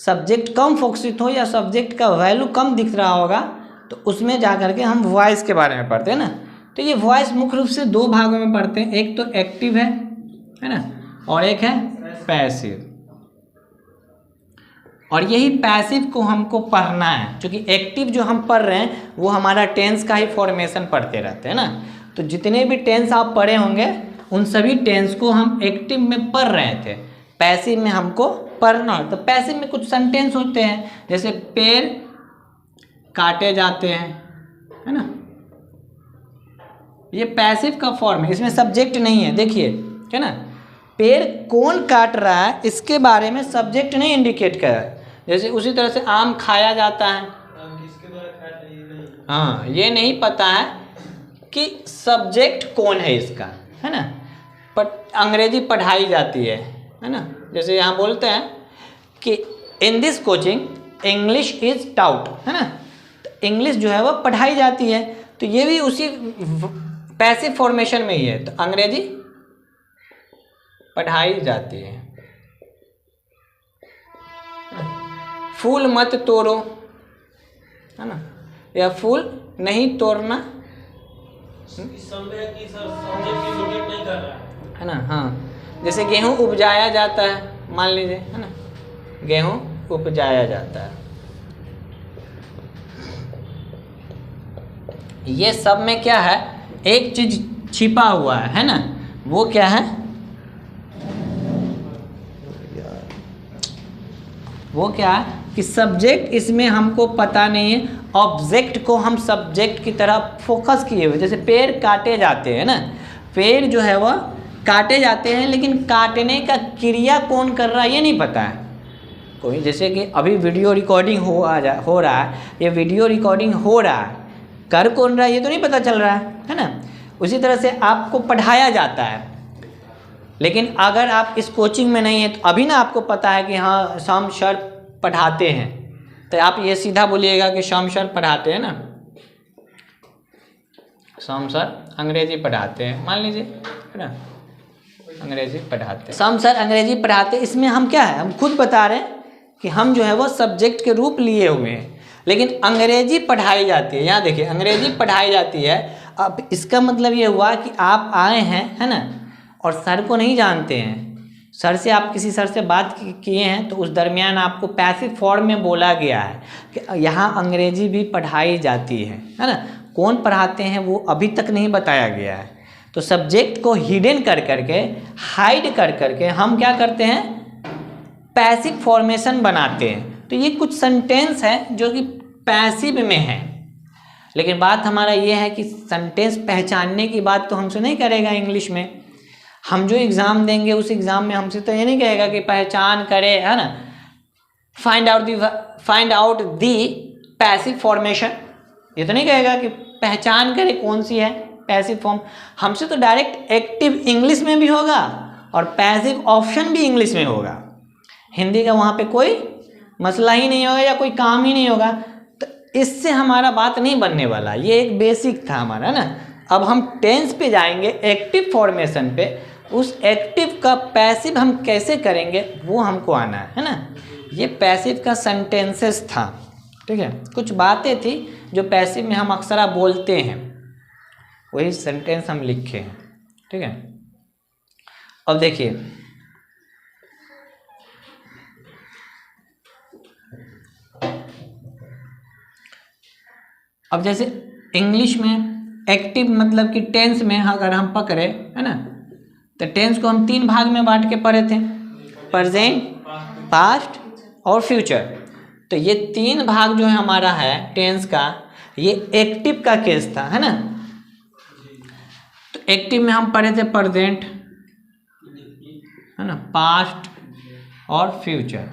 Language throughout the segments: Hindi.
सब्जेक्ट कम फोकसित हो या सब्जेक्ट का वैल्यू कम दिख रहा होगा तो उसमें जा करके हम वॉइस के बारे में पढ़ते हैं ना। तो ये वॉइस मुख्य रूप से दो भागों में पढ़ते हैं, एक तो एक्टिव है ना, और एक है पैसिव। और यही पैसिव को हमको पढ़ना है, क्योंकि एक्टिव जो हम पढ़ रहे हैं वो हमारा टेंस का ही फॉर्मेशन पढ़ते रहते हैं ना। तो जितने भी टेंस आप पढ़े होंगे उन सभी टेंस को हम एक्टिव में पढ़ रहे थे, पैसिव में हमको पढ़ना है। तो पैसिव में कुछ सेंटेंस होते हैं, जैसे पेड़ काटे जाते हैं, है ना, ये पैसिव का फॉर्म है, इसमें सब्जेक्ट नहीं है। देखिए, है ना, पेड़ कौन काट रहा है इसके बारे में सब्जेक्ट नहीं इंडिकेट कर रहा है। जैसे उसी तरह से आम खाया जाता है, हाँ, ये नहीं पता है कि सब्जेक्ट कौन है इसका, है ना। अंग्रेजी पढ़ाई जाती है ना। जैसे यहाँ बोलते हैं कि in this coaching English is taut, है ना, तो इंग्लिश जो है वो पढ़ाई जाती है। तो ये भी उसी पैसिव फॉर्मेशन में ही है। तो अंग्रेजी पढ़ाई जाती है। फूल मत तोड़ो, है ना, या फूल नहीं तोड़ना, है ना। हाँ, जैसे गेहूं उपजाया जाता है, मान लीजिए, है ना, गेहूं उपजाया जाता है। ये सब में क्या है, एक चीज छिपा हुआ है ना, वो क्या है, वो क्या है कि सब्जेक्ट इसमें हमको पता नहीं है, ऑब्जेक्ट को हम सब्जेक्ट की तरह फोकस किए हुए। जैसे पेड़ काटे जाते हैं ना, पेड़ जो है वह काटे जाते हैं, लेकिन काटने का क्रिया कौन कर रहा है ये नहीं पता है कोई। जैसे कि अभी वीडियो रिकॉर्डिंग हो रहा है, ये वीडियो रिकॉर्डिंग हो रहा है, कर कौन रहा है ये तो नहीं पता चल रहा है ना। उसी तरह से आपको पढ़ाया जाता है, लेकिन अगर आप इस कोचिंग में नहीं है तो अभी ना आपको पता है कि हाँ श्याम सर पढ़ाते हैं, तो आप ये सीधा बोलिएगा कि श्याम सर पढ़ाते हैं ना, श्याम सर अंग्रेजी पढ़ाते हैं, मान लीजिए, है ना, अंग्रेजी पढ़ाते हैं, श्याम सर अंग्रेजी पढ़ाते हैं। इसमें हम क्या है, हम खुद बता रहे हैं कि हम जो है वो सब्जेक्ट के रूप लिए हुए हैं, लेकिन अंग्रेजी पढ़ाई जाती है। यहाँ देखिए, अंग्रेजी पढ़ाई जाती है। अब इसका मतलब ये हुआ कि आप आए हैं, है ना, और सर को नहीं जानते हैं, सर से आप किसी सर से बात किए हैं, तो उस दरमियान आपको पैसिव फॉर्म में बोला गया है कि यहाँ अंग्रेजी भी पढ़ाई जाती है ना। कौन पढ़ाते हैं वो अभी तक नहीं बताया गया है। तो सब्जेक्ट को हिडन कर करके, हाइड कर करके हम क्या करते हैं, पैसिव फॉर्मेशन बनाते हैं। तो ये कुछ सेंटेंस है जो कि पैसिव में है, लेकिन बात हमारा ये है कि सेंटेंस पहचानने की बात तो हमसे नहीं करेगा इंग्लिश में। हम जो एग्ज़ाम देंगे उस एग्ज़ाम में हमसे तो ये नहीं कहेगा कि पहचान करे, है ना, find out the passive formation, ये तो नहीं कहेगा कि पहचान करे कौन सी है पैसिव फॉर्म। हमसे तो डायरेक्ट एक्टिव इंग्लिश में भी होगा और पैसिव ऑप्शन भी इंग्लिश में होगा। हिंदी का वहाँ पे कोई मसला ही नहीं होगा या कोई काम ही नहीं होगा। तो इससे हमारा बात नहीं बनने वाला, ये एक बेसिक था हमारा ना। अब हम टेंस पे जाएंगे, एक्टिव फॉर्मेशन पे। उस एक्टिव का पैसिव हम कैसे करेंगे वो हमको आना है ना। ये पैसिव का सेंटेंसेस था, ठीक है। कुछ बातें थी जो पैसिव में हम अक्सर बोलते हैं, वही सेंटेंस हम लिखे हैं, ठीक है। अब देखिए, अब जैसे इंग्लिश में एक्टिव मतलब कि टेंस में अगर हम पकड़े, है ना, तो टेंस को हम 3 भाग में बांट के पढ़े थे, प्रेजेंट, पास्ट और फ्यूचर। तो ये 3 भाग जो है हमारा है टेंस का, ये एक्टिव का केस था, है ना। तो एक्टिव में हम पढ़े थे प्रेजेंट, है ना, पास्ट और फ्यूचर,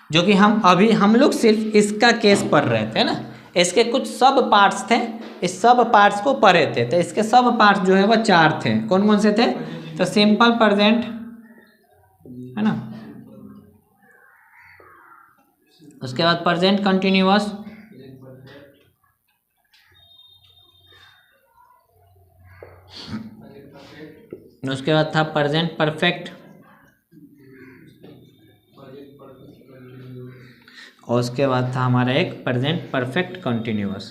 जो कि हम लोग सिर्फ इसका केस पढ़ रहे थे ना। इसके कुछ सब पार्ट्स थे, इस सब पार्ट्स को पढ़े थे। तो इसके सब पार्ट्स जो है वह 4 थे। कौन कौन से थे, तो सिंपल प्रेजेंट, है ना, उसके बाद प्रेजेंट कंटिन्यूअस, उसके बाद था प्रेजेंट परफेक्ट, और उसके बाद था हमारा एक present perfect continuous,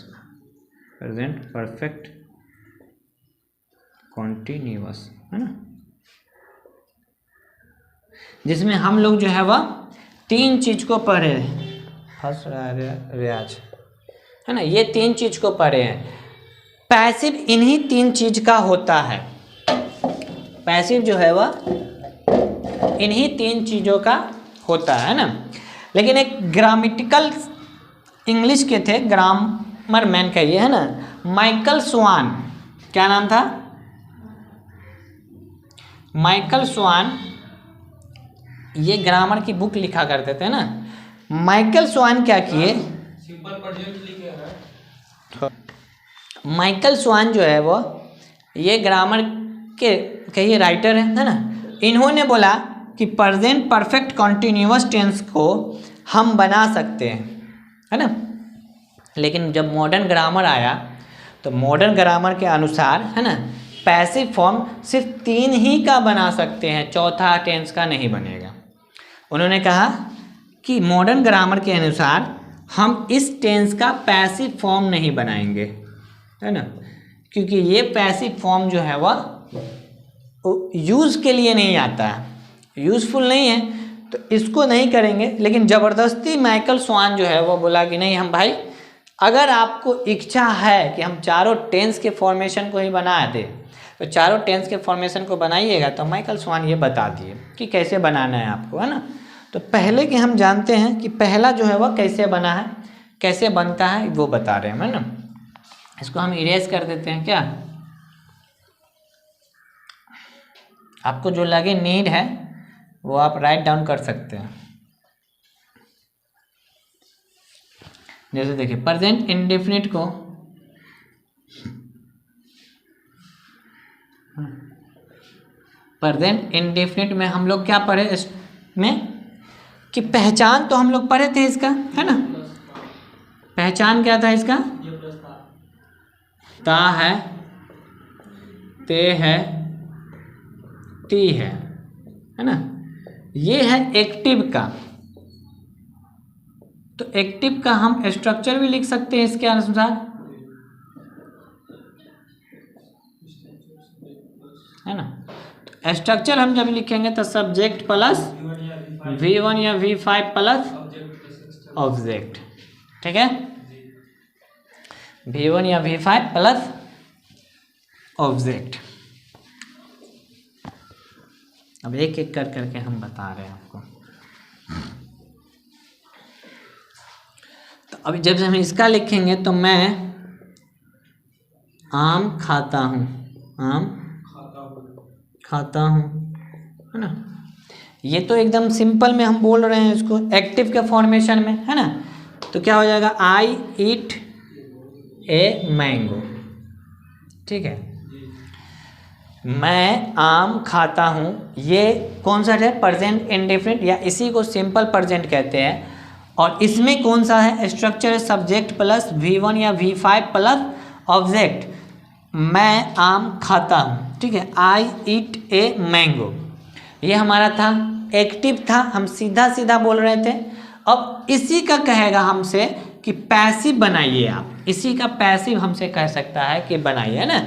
present perfect continuous, है ना, जिसमें हम लोग जो है वह 3 चीज को पढ़े, फंस रहा है रियाज, है ना, ये 3 चीज को पढ़े हैं। पैसिव इन्हीं 3 चीज का होता है, पैसिव जो है वह इन्हीं 3 चीजों का होता है ना। लेकिन एक ग्रामेटिकल इंग्लिश के थे, ग्रामर मैन कहिए, है ना, माइकल स्वान, क्या नाम था, माइकल स्वान, ये ग्रामर की बुक लिखा करते थे ना। माइकल स्वान क्या किए, माइकल स्वान जो है वो ये ग्रामर के कहिए राइटर है ना। इन्होंने बोला कि प्रेजेंट परफेक्ट कॉन्टिन्यूअस टेंस को हम बना सकते हैं, है ना। लेकिन जब मॉडर्न ग्रामर आया तो मॉडर्न ग्रामर के अनुसार, है ना, पैसिव फॉर्म सिर्फ 3 ही का बना सकते हैं, चौथा टेंस का नहीं बनेगा। उन्होंने कहा कि मॉडर्न ग्रामर के अनुसार हम इस टेंस का पैसिव फॉर्म नहीं बनाएंगे, है ना, क्योंकि ये पैसिव फॉर्म जो है वह यूज़ के लिए नहीं आता है, यूज़फुल नहीं है, तो इसको नहीं करेंगे। लेकिन ज़बरदस्ती माइकल स्वान जो है वो बोला कि नहीं, हम भाई अगर आपको इच्छा है कि हम चारों टेंस के फॉर्मेशन को ही बना दे तो चारों टेंस के फॉर्मेशन को बनाइएगा। तो माइकल स्वान ये बता दिए कि कैसे बनाना है आपको, है ना। तो पहले कि हम जानते हैं कि पहला जो है वह कैसे बना है, कैसे बनता है, वो बता रहे हैं, है ना। इसको हम इरेज कर देते हैं क्या, आपको जो लगे नीड है वो आप राइट डाउन कर सकते हैं। जैसे देखिए प्रेजेंट इंडेफिनिट को प्रेजेंट इंडेफिनिट में हम लोग क्या पढ़े इसमें कि पहचान तो हम लोग पढ़े थे इसका, है ना। पहचान क्या था इसका, ता है, ते है, ती है ना। ये है एक्टिव का, तो एक्टिव का हम स्ट्रक्चर भी लिख सकते हैं इसके अनुसार, है ना। तो स्ट्रक्चर हम जब लिखेंगे तो सब्जेक्ट प्लस V1 या V5 प्लस ऑब्जेक्ट, ठीक है, V1 या V5 प्लस ऑब्जेक्ट। अब एक एक कर करके हम बता रहे हैं आपको। तो अभी जब हम इसका लिखेंगे तो मैं आम खाता हूँ, आम खाता हूँ, है ना। ये तो एकदम सिंपल में हम बोल रहे हैं इसको, एक्टिव के फॉर्मेशन में, है ना। तो क्या हो जाएगा, आई ईट ए मैंगो, ठीक है, मैं आम खाता हूँ, ये कौन सा है, प्रेजेंट इंडेफिनिट, या इसी को सिंपल प्रेजेंट कहते हैं। और इसमें कौन सा है, स्ट्रक्चर है सब्जेक्ट प्लस V1 या V5 प्लस ऑब्जेक्ट, मैं आम खाता हूँ, ठीक है, आई ईट ए मैंगो। ये हमारा था एक्टिव था, हम सीधा सीधा बोल रहे थे। अब इसी का कहेगा हमसे कि पैसिव बनाइए आप, इसी का पैसिव हमसे कह सकता है कि बनाइए, है ना।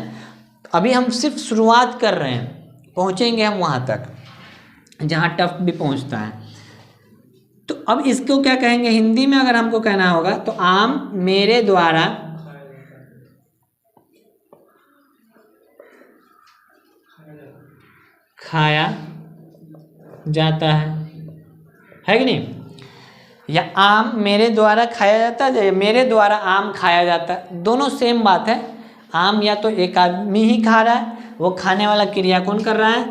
अभी हम सिर्फ शुरुआत कर रहे हैं, पहुँचेंगे हम वहाँ तक जहाँ टफ भी पहुँचता है। तो अब इसको क्या कहेंगे हिंदी में, अगर हमको कहना होगा तो आम मेरे द्वारा खाया जाता है कि नहीं, या आम मेरे द्वारा खाया जाता है, मेरे द्वारा आम खाया जाता है, दोनों सेम बात है। आम या तो एक आदमी ही खा रहा है, वो खाने वाला क्रिया कौन कर रहा है,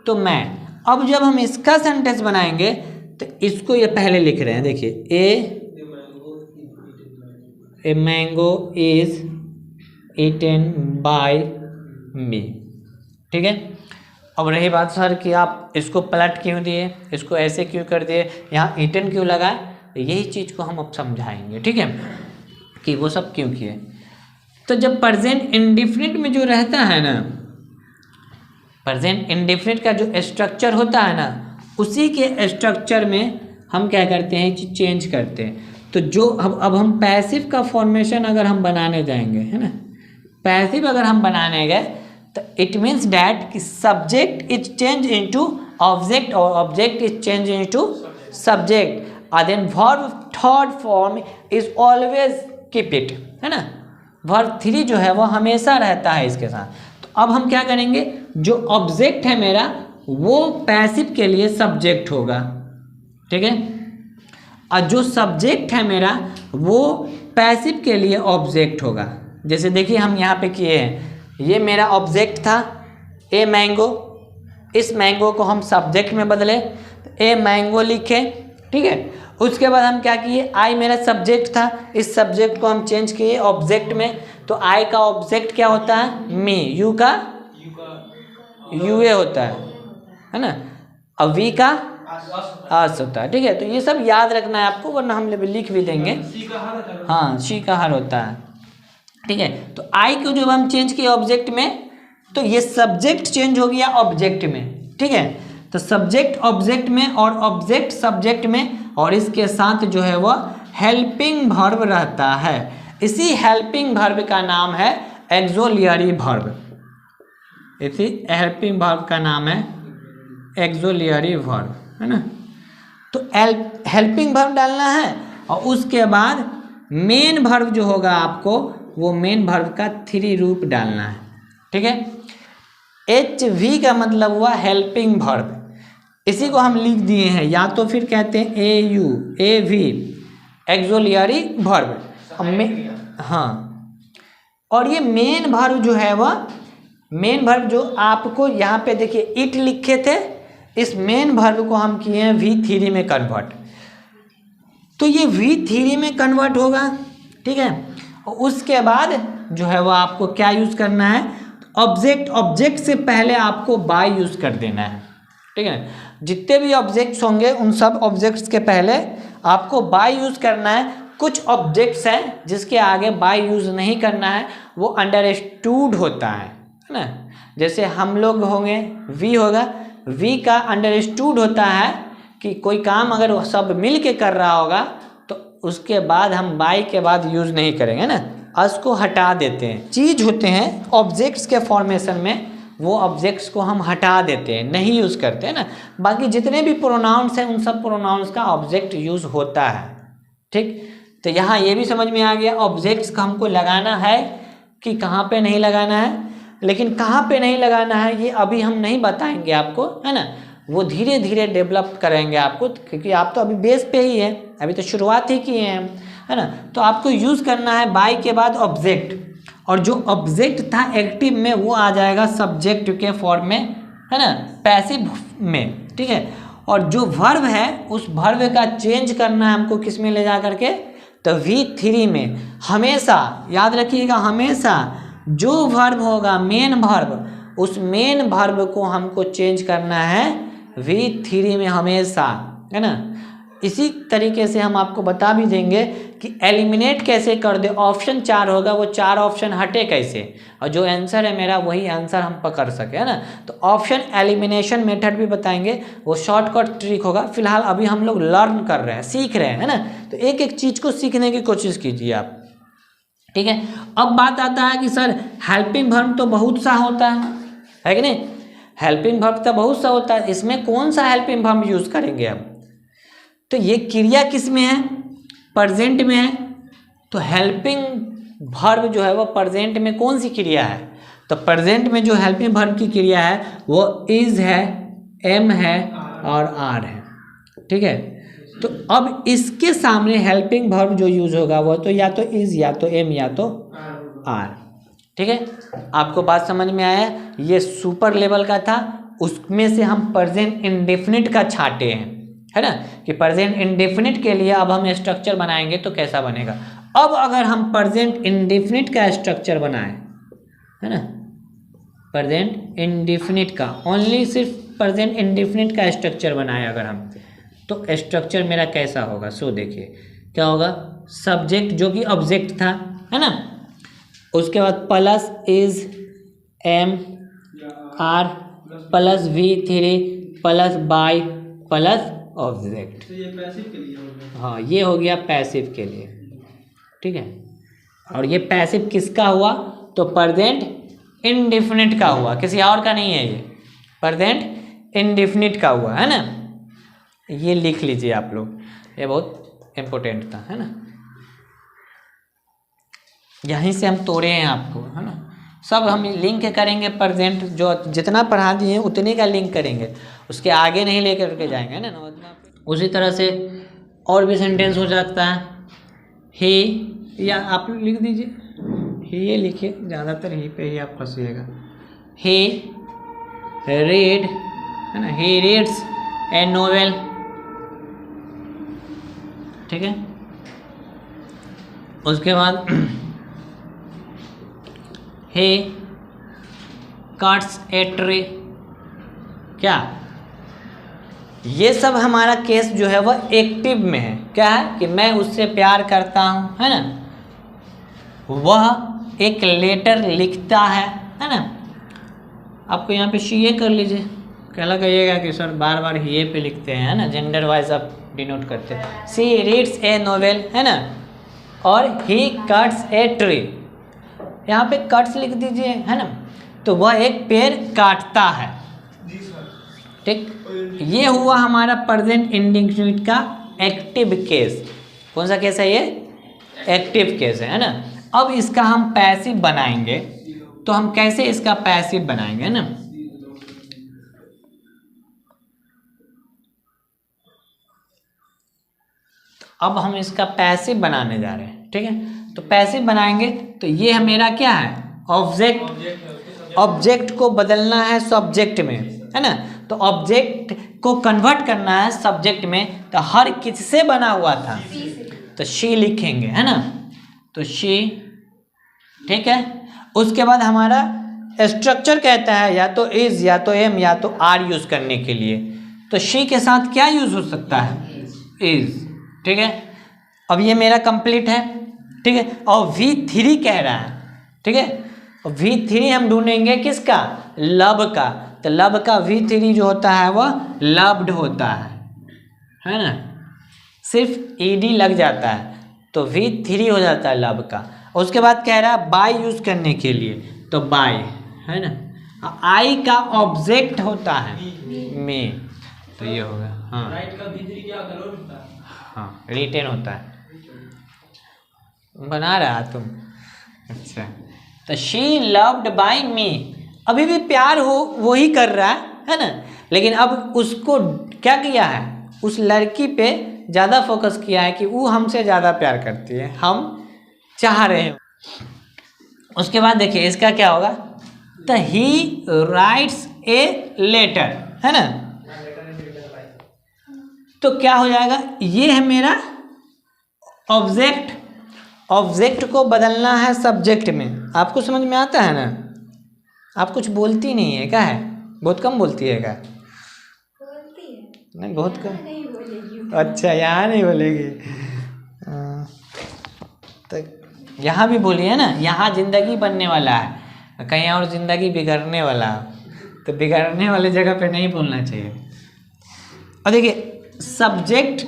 तो मैं। अब जब हम इसका सेंटेंस बनाएंगे तो इसको ये पहले लिख रहे हैं, देखिए a mango is eaten by me, ठीक है। अब रही बात सर कि आप इसको पलट क्यों दिए, इसको ऐसे क्यों कर दिए, यहाँ ईटन क्यों लगाए, तो यही चीज़ को हम अब समझाएंगे, ठीक है, कि वो सब क्यों किए। तो जब प्रेजेंट इंडेफिनिट में जो रहता है ना, प्रेजेंट इंडेफिनिट का जो स्ट्रक्चर होता है ना, उसी के स्ट्रक्चर में हम क्या करते हैं, चेंज करते हैं। तो जो अब हम पैसिव का फॉर्मेशन अगर हम बनाने जाएंगे, है ना, पैसिव अगर हम बनाने गए तो इट मीन्स डैट कि subject is change into object और object is change into subject, और then verb third form is always keep it, है ना, वर्ब 3 जो है वो हमेशा रहता है इसके साथ। तो अब हम क्या करेंगे, जो ऑब्जेक्ट है मेरा वो पैसिव के लिए सब्जेक्ट होगा, ठीक है, और जो सब्जेक्ट है मेरा वो पैसिव के लिए ऑब्जेक्ट होगा। जैसे देखिए हम यहाँ पे किए हैं, ये मेरा ऑब्जेक्ट था ए मैंगो, इस मैंगो को हम सब्जेक्ट में बदले, ए मैंगो लिखे, ठीक है। उसके बाद हम क्या किए, आई मेरा सब्जेक्ट था, इस सब्जेक्ट को हम चेंज किए ऑब्जेक्ट में, तो आई का ऑब्जेक्ट क्या होता है, मी, यू का यूए होता है ना, और वी का आस होता है, ठीक है। तो ये सब याद रखना है आपको, वरना हम लिख भी देंगे। हाँ, शी का हर होता है, ठीक है। तो आई को जब हम चेंज किए ऑब्जेक्ट में, तो ये सब्जेक्ट चेंज हो गया ऑब्जेक्ट में, ठीक है। तो सब्जेक्ट ऑब्जेक्ट में और ऑब्जेक्ट सब्जेक्ट में, और इसके साथ जो है वो हेल्पिंग वर्ब रहता है। इसी हेल्पिंग वर्ब का नाम है एक्सोलियरी वर्ब। इसी हेल्पिंग वर्ब का नाम है एक्सोलियरी वर्ब, है ना। तो हेल्पिंग वर्ब डालना है, और उसके बाद मेन वर्ब जो होगा आपको, वो मेन वर्ब का 3 रूप डालना है, ठीक है। HV का मतलब हुआ हेल्पिंग वर्ब, इसी को हम लिख दिए हैं, या तो फिर कहते हैं AU AV एक्सोलियरी वर्ब। हाँ, और ये मेन वर्ब जो है वह मेन वर्ब जो आपको यहाँ पे देखिए इट लिखे थे, इस मेन वर्ब को हम किए हैं V3 में कन्वर्ट, तो ये V3 में कन्वर्ट होगा, ठीक है। और उसके बाद जो है वो आपको क्या यूज़ करना है, ऑब्जेक्ट से पहले आपको बाय यूज़ कर देना है, ठीक है। जितने भी ऑब्जेक्ट्स होंगे उन सब ऑब्जेक्ट्स के पहले आपको बाय यूज़ करना है। कुछ ऑब्जेक्ट्स हैं जिसके आगे बाय यूज़ नहीं करना है, वो अंडरस्टूड होता है ना। जैसे हम लोग होंगे, वी होगा, वी का अंडरस्टूड होता है कि कोई काम अगर सब मिल के कर रहा होगा तो उसके बाद हम बाय के बाद यूज़ नहीं करेंगे ना, उसको हटा देते हैं। चीज़ होते हैं ऑब्जेक्ट्स के फॉर्मेशन में, वो ऑब्जेक्ट्स को हम हटा देते हैं, नहीं यूज़ करते हैं ना। बाकी जितने भी प्रोनाउंस हैं उन सब प्रोनाउंस का ऑब्जेक्ट यूज़ होता है, ठीक। तो यहाँ ये भी समझ में आ गया ऑब्जेक्ट्स का हमको लगाना है कि कहाँ पे नहीं लगाना है, लेकिन कहाँ पे नहीं लगाना है ये अभी हम नहीं बताएंगे आपको, है ना, वो धीरे धीरे डेवलप करेंगे आपको, क्योंकि आप तो अभी बेस पे ही है, अभी तो शुरुआत ही किए हैं, है ना। तो आपको यूज़ करना है बाय के बाद ऑब्जेक्ट, और जो ऑब्जेक्ट था एक्टिव में वो आ जाएगा सब्जेक्ट के फॉर्म में, है ना, पैसिव में, ठीक है। और जो वर्ब है उस वर्ब का चेंज करना है हमको किस में ले जा करके, तो V3 में। हमेशा याद रखिएगा, हमेशा जो वर्ब होगा मेन वर्ब, उस मेन वर्ब को हमको चेंज करना है V3 में हमेशा, है ना। इसी तरीके से हम आपको बता भी देंगे कि एलिमिनेट कैसे कर दे। ऑप्शन 4 होगा, वो 4 ऑप्शन हटे कैसे, और जो आंसर है मेरा वही आंसर हम पकड़ सके, है ना। तो ऑप्शन एलिमिनेशन मेथड भी बताएंगे, वो शॉर्टकट ट्रिक होगा। फिलहाल अभी हम लोग लर्न कर रहे हैं, सीख रहे हैं, है ना। तो एक एक चीज़ को सीखने की कोशिश कीजिए आप, ठीक है। अब बात आता है कि सर हेल्पिंग वर्ब तो बहुत सा होता है कि नहीं, हेल्पिंग वर्ब तो बहुत सा होता है, इसमें कौन सा हेल्पिंग वर्ब यूज़ करेंगे अब। तो ये क्रिया किस में है, प्रेजेंट में है। तो हेल्पिंग वर्ब जो है वो प्रेजेंट में कौन सी क्रिया है, तो प्रेजेंट में जो हेल्पिंग वर्ब की क्रिया है वो इज है, एम है और आर है, ठीक है। तो अब इसके सामने हेल्पिंग वर्ब जो यूज होगा वो तो या तो इज, या तो एम, या तो आर, ठीक है। आपको बात समझ में आया। ये सुपर लेवल का था, उसमें से हम प्रेजेंट इंडेफिनिट का छाटे हैं, है ना, कि प्रेजेंट इंडेफिनिट के लिए अब हम स्ट्रक्चर बनाएंगे तो कैसा बनेगा। अब अगर हम प्रेजेंट इंडेफिनिट का स्ट्रक्चर बनाएं, है ना, प्रेजेंट इंडेफिनिट का, ओनली सिर्फ प्रेजेंट इंडेफिनिट का स्ट्रक्चर बनाए अगर हम, तो स्ट्रक्चर मेरा कैसा होगा। सो देखिए क्या होगा, सब्जेक्ट जो कि ऑब्जेक्ट था, है ना, उसके बाद plus is, am, are, plus V3 plus by plus object. तो ये पैसिव के लिए हो गया। हाँ, ये हो गया पैसिव के लिए, ठीक है। और ये पैसिव किसका हुआ? तो प्रेजेंट इंडेफिनिट का हुआ, किसी और का नहीं है, ये प्रेजेंट इंडेफिनिट का हुआ है ना। ये लिख लीजिए आप लोग, ये बहुत इम्पोर्टेंट था, है ना। यहीं से हम तोड़े हैं आपको, है ना। सब हम लिंक करेंगे, प्रेजेंट जो जितना पढ़ा दिए उतने का लिंक करेंगे, उसके आगे नहीं लेकर के जाएंगे, है ना। उसी तरह से और भी सेंटेंस हो जाता है। ही, या आप लिख दीजिए, ही ये लिखिए, ज़्यादातर ही पे ही आप फंसिएगा। ही रीड, है ना, ही रीड्स ए नोवेल, ठीक है। उसके बाद he cuts a tree, क्या ये सब हमारा केस जो है वह एक्टिव में है। क्या है कि मैं उससे प्यार करता हूँ, है ना। वह एक लेटर लिखता है ना। आपको यहाँ पे शी कर लीजिए, कहला कहिएगा कि सर बार बार ये पे लिखते हैं, है ना, जेंडर वाइज आप डिनोट करते हैं। सी रीड्स ए नोवेल, है ना, और ही कट्स ए ट्री, यहाँ पे कट्स लिख दीजिए, है ना। तो वह एक पेड़ काटता है, ठीक। ये हुआ हमारा प्रेजेंट इंडेफिनिट का एक्टिव केस। कौन सा केस है ये? एक्टिव केस है ना। अब इसका हम पैसिव बनाएंगे, तो हम कैसे इसका पैसिव बनाएंगे, है ना। अब हम इसका पैसिव बनाने जा रहे हैं, ठीक है। तो पैसिव बनाएंगे तो ये मेरा क्या है? ऑब्जेक्ट। ऑब्जेक्ट को बदलना है सब्जेक्ट में, है ना। तो ऑब्जेक्ट को कन्वर्ट करना है सब्जेक्ट में, तो हर किससे बना हुआ था? तो शी लिखेंगे, है ना। तो शी, ठीक है। उसके बाद हमारा स्ट्रक्चर कहता है या तो इज, या तो एम, या तो आर यूज करने के लिए। तो शी के साथ क्या यूज हो सकता है? इज, ठीक है। अब ये मेरा कंप्लीट है, ठीक है। और V3 कह रहा है, ठीक है। V3 हम ढूंढेंगे किसका? लव का। तो लव का V3 जो होता है वह लव्ड होता है ना। सिर्फ ed लग जाता है तो V3 हो जाता है लव का। उसके बाद कह रहा है बाय यूज करने के लिए, तो बाय, है ना। आई का ऑब्जेक्ट होता है में, तो ये होगा, हाँ। राइट का V3 क्या होता है? हाँ, रिटेन होता है। बना रहा तुम, अच्छा। तो शी लव्ड बाय मी, अभी भी प्यार हो वही कर रहा है ना। लेकिन अब उसको क्या किया है? उस लड़की पे ज़्यादा फोकस किया है कि वो हमसे ज़्यादा प्यार करती है, हम चाह रहे हैं। उसके बाद देखिए इसका क्या होगा? तो ही राइट्स ए लेटर, है ना। तो क्या हो जाएगा? ये है मेरा ऑब्जेक्ट। ऑब्जेक्ट को बदलना है सब्जेक्ट में। आपको समझ में आता है ना? आप कुछ बोलती नहीं है, क्या है? बहुत कम बोलती है क्या? बोलती है नहीं, बहुत कम। नहीं बोलेगी। अच्छा, यहाँ नहीं बोलेगी। तो यहाँ भी बोलिए ना, यहाँ जिंदगी बनने वाला है, कहीं और जिंदगी बिगड़ने वाला है, तो बिगड़ने वाले जगह पे नहीं बोलना चाहिए। और देखिए सब्जेक्ट,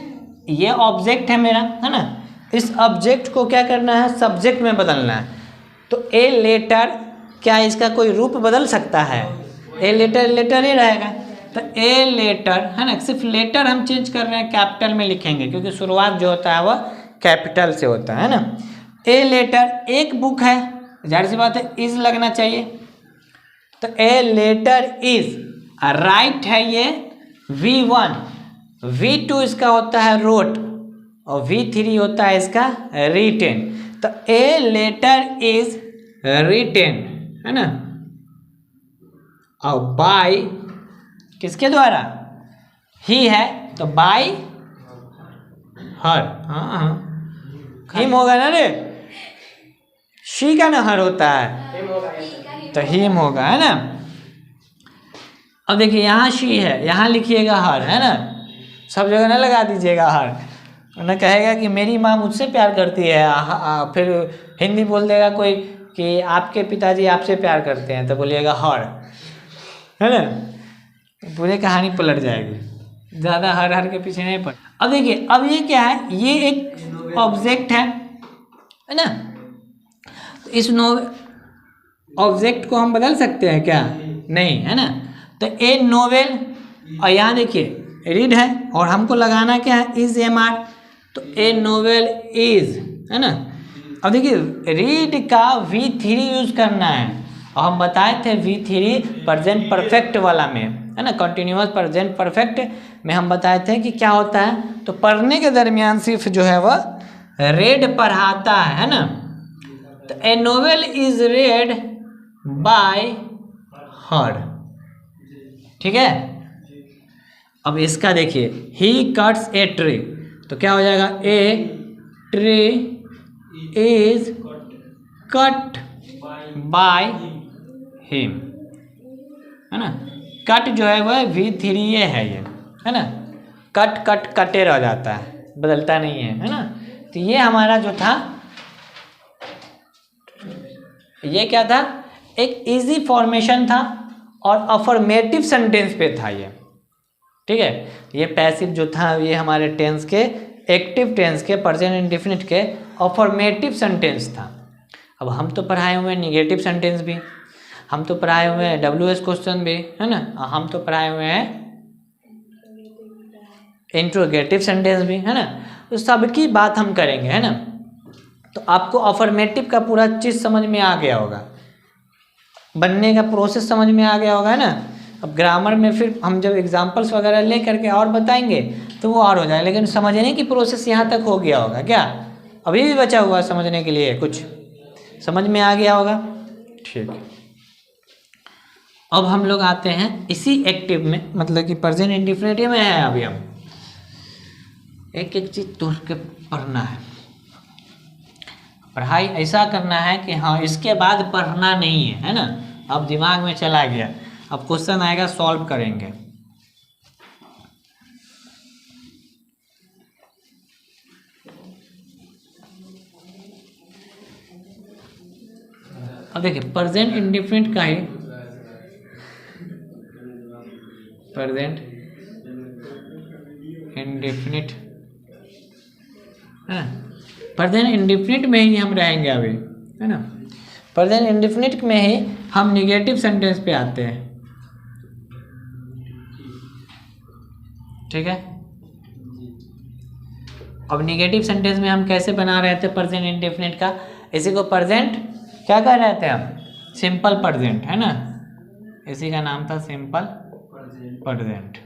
ये ऑब्जेक्ट है मेरा, है ना। इस ऑब्जेक्ट को क्या करना है? सब्जेक्ट में बदलना है। तो ए लेटर, क्या इसका कोई रूप बदल सकता है? ए लेटर लेटर ही रहेगा। तो ए लेटर, है ना, सिर्फ लेटर हम चेंज कर रहे हैं, कैपिटल में लिखेंगे क्योंकि शुरुआत जो होता है वह कैपिटल से होता है ना। ए लेटर एक बुक है, जाहिर सी बात है इज लगना चाहिए। तो ए लेटर इज, राइट है ये V1, V2 इसका होता है रोट, और V3 होता है इसका रिटेन। तो ए लेटर इज रिटेन, है ना। और बाय किसके द्वारा? ही है, तो बाय हर, हाँ, हिम होगा ना रे, शी का ना हर होता है, तो हिम होगा, है ना। अब देखिए यहाँ शी है, यहाँ लिखिएगा हर, है ना। सब जगह ना लगा दीजिएगा हर, वरना कहेगा कि मेरी माँ मुझसे प्यार करती है। फिर हिंदी बोल देगा कोई कि आपके पिताजी आपसे प्यार करते हैं, तो बोलिएगा हर, है ना। पूरी कहानी पलट जाएगी। ज़्यादा हर के पीछे नहीं पड़। अब देखिए, अब ये क्या है, ये एक ऑब्जेक्ट है ना। तो इस ऑब्जेक्ट को हम बदल सकते हैं क्या? नहीं, है ना। तो ए नोवेल, और यहाँ देखिए रीड है और हमको लगाना क्या है, इज MR। तो ए नोवेल इज, है ना। अब देखिए रीड का V3 यूज करना है, और हम बताए थे V3 प्रेजेंट परफेक्ट वाला में, है ना, कंटिन्यूअस प्रेजेंट परफेक्ट में हम बताए थे कि क्या होता है। तो पढ़ने के दरमियान सिर्फ जो है वह रेड पढ़ाता है ना। तो ए नोवेल इज रेड बाय हर, ठीक है। अब इसका देखिए, ही कट्स ए ट्री, तो क्या हो जाएगा, a tree is cut by him, है ना। कट जो है वह V3 है ये, है ना। कट कट कटे रह जाता है, बदलता नहीं है ना। तो ये हमारा जो था, ये क्या था, एक इजी फॉर्मेशन था और अफर्मेटिव सेंटेंस पे था ये, ठीक है। ये पैसिव जो था ये हमारे टेंस के, एक्टिव टेंस के, प्रेजेंट इंडेफिनिट के अफर्मेटिव सेंटेंस था। अब हम तो पढ़ाए हुए हैं निगेटिव सेंटेंस भी, हम तो पढ़ाए हुए हैं WH क्वेश्चन भी, है ना, हम तो पढ़ाए हुए हैं इंट्रोगेटिव सेंटेंस भी, है ना। तो सबकी बात हम करेंगे, है ना। तो आपको अफर्मेटिव का पूरा चीज़ समझ में आ गया होगा, बनने का प्रोसेस समझ में आ गया होगा, है ना। अब ग्रामर में फिर हम जब एग्जाम्पल्स वगैरह ले करके और बताएंगे तो वो और हो जाए, लेकिन समझने की प्रोसेस यहाँ तक हो गया होगा क्या? अभी भी बचा हुआ समझने के लिए, कुछ समझ में आ गया होगा, ठीक। अब हम लोग आते हैं इसी एक्टिव में, मतलब कि प्रेजेंट इंडेफिनिट में है। अभी हम एक एक चीज तोड़ के पढ़ना है, पढ़ाई ऐसा करना है कि हाँ इसके बाद पढ़ना नहीं है, है ना। अब दिमाग में चला गया, अब क्वेश्चन आएगा सॉल्व करेंगे। अब देखिए प्रेजेंट इंडेफिनिट का ही, प्रेजेंट इंडेफिनिट, है ना। प्रेजेंट इंडेफिनिट में ही हम रहेंगे अभी, है ना। प्रेजेंट इंडेफिनिट में ही हम निगेटिव सेंटेंस पे आते हैं, ठीक है। अब निगेटिव सेंटेंस में हम कैसे बना रहे थे प्रेजेंट इंडेफिनिट का, इसी को प्रेजेंट क्या कह रहे थे हम, सिंपल प्रेजेंट, है ना। इसी का नाम था सिंपल प्रेजेंट।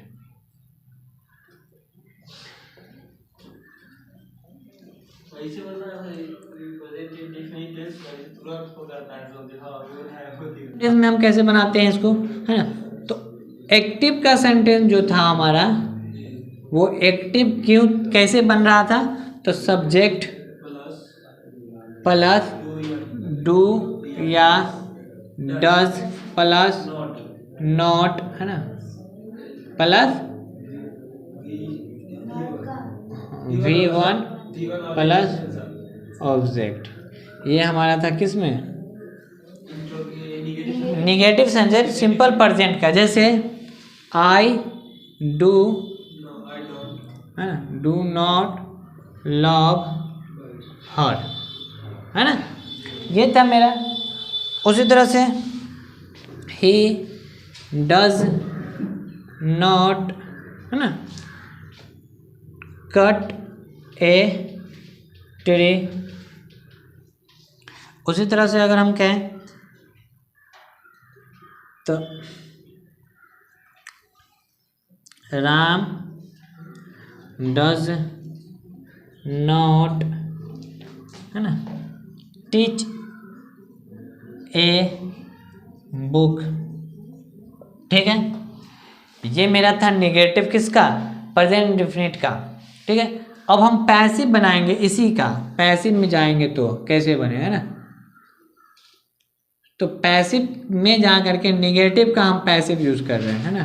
ऐसे बोलना है प्रेजेंट इंडेफिनिट टेंस तुरंत हो जाता है जल्दी। हाँ वो है होती है। में हम कैसे बनाते हैं इसको, है ना। तो एक्टिव का सेंटेंस जो था हमारा, वो एक्टिव क्यों कैसे बन रहा था, तो सब्जेक्ट प्लस डू या डज प्लस नॉट, है ना, प्लस V1 प्लस ऑब्जेक्ट। ये हमारा था किस में, निगेटिव सेंटेंस सिंपल प्रेजेंट का, जैसे आई डू, है ना, डू नॉट लव हर, है ना, ये था मेरा। उसी तरह से ही डज नॉट, है ना, कट ए ट्री। उसी तरह से अगर हम कहें तो राम डज नॉट, है ना, टीच ए बुक, ठीक है। ये मेरा था नेगेटिव किसका, प्रेजेंट इंडेफिनिट का, ठीक है। अब हम पैसिव बनाएंगे इसी का, पैसिव में जाएंगे तो कैसे बनेगा, है ना। तो पैसिव में जा करके निगेटिव का हम पैसिव यूज कर रहे हैं, है ना।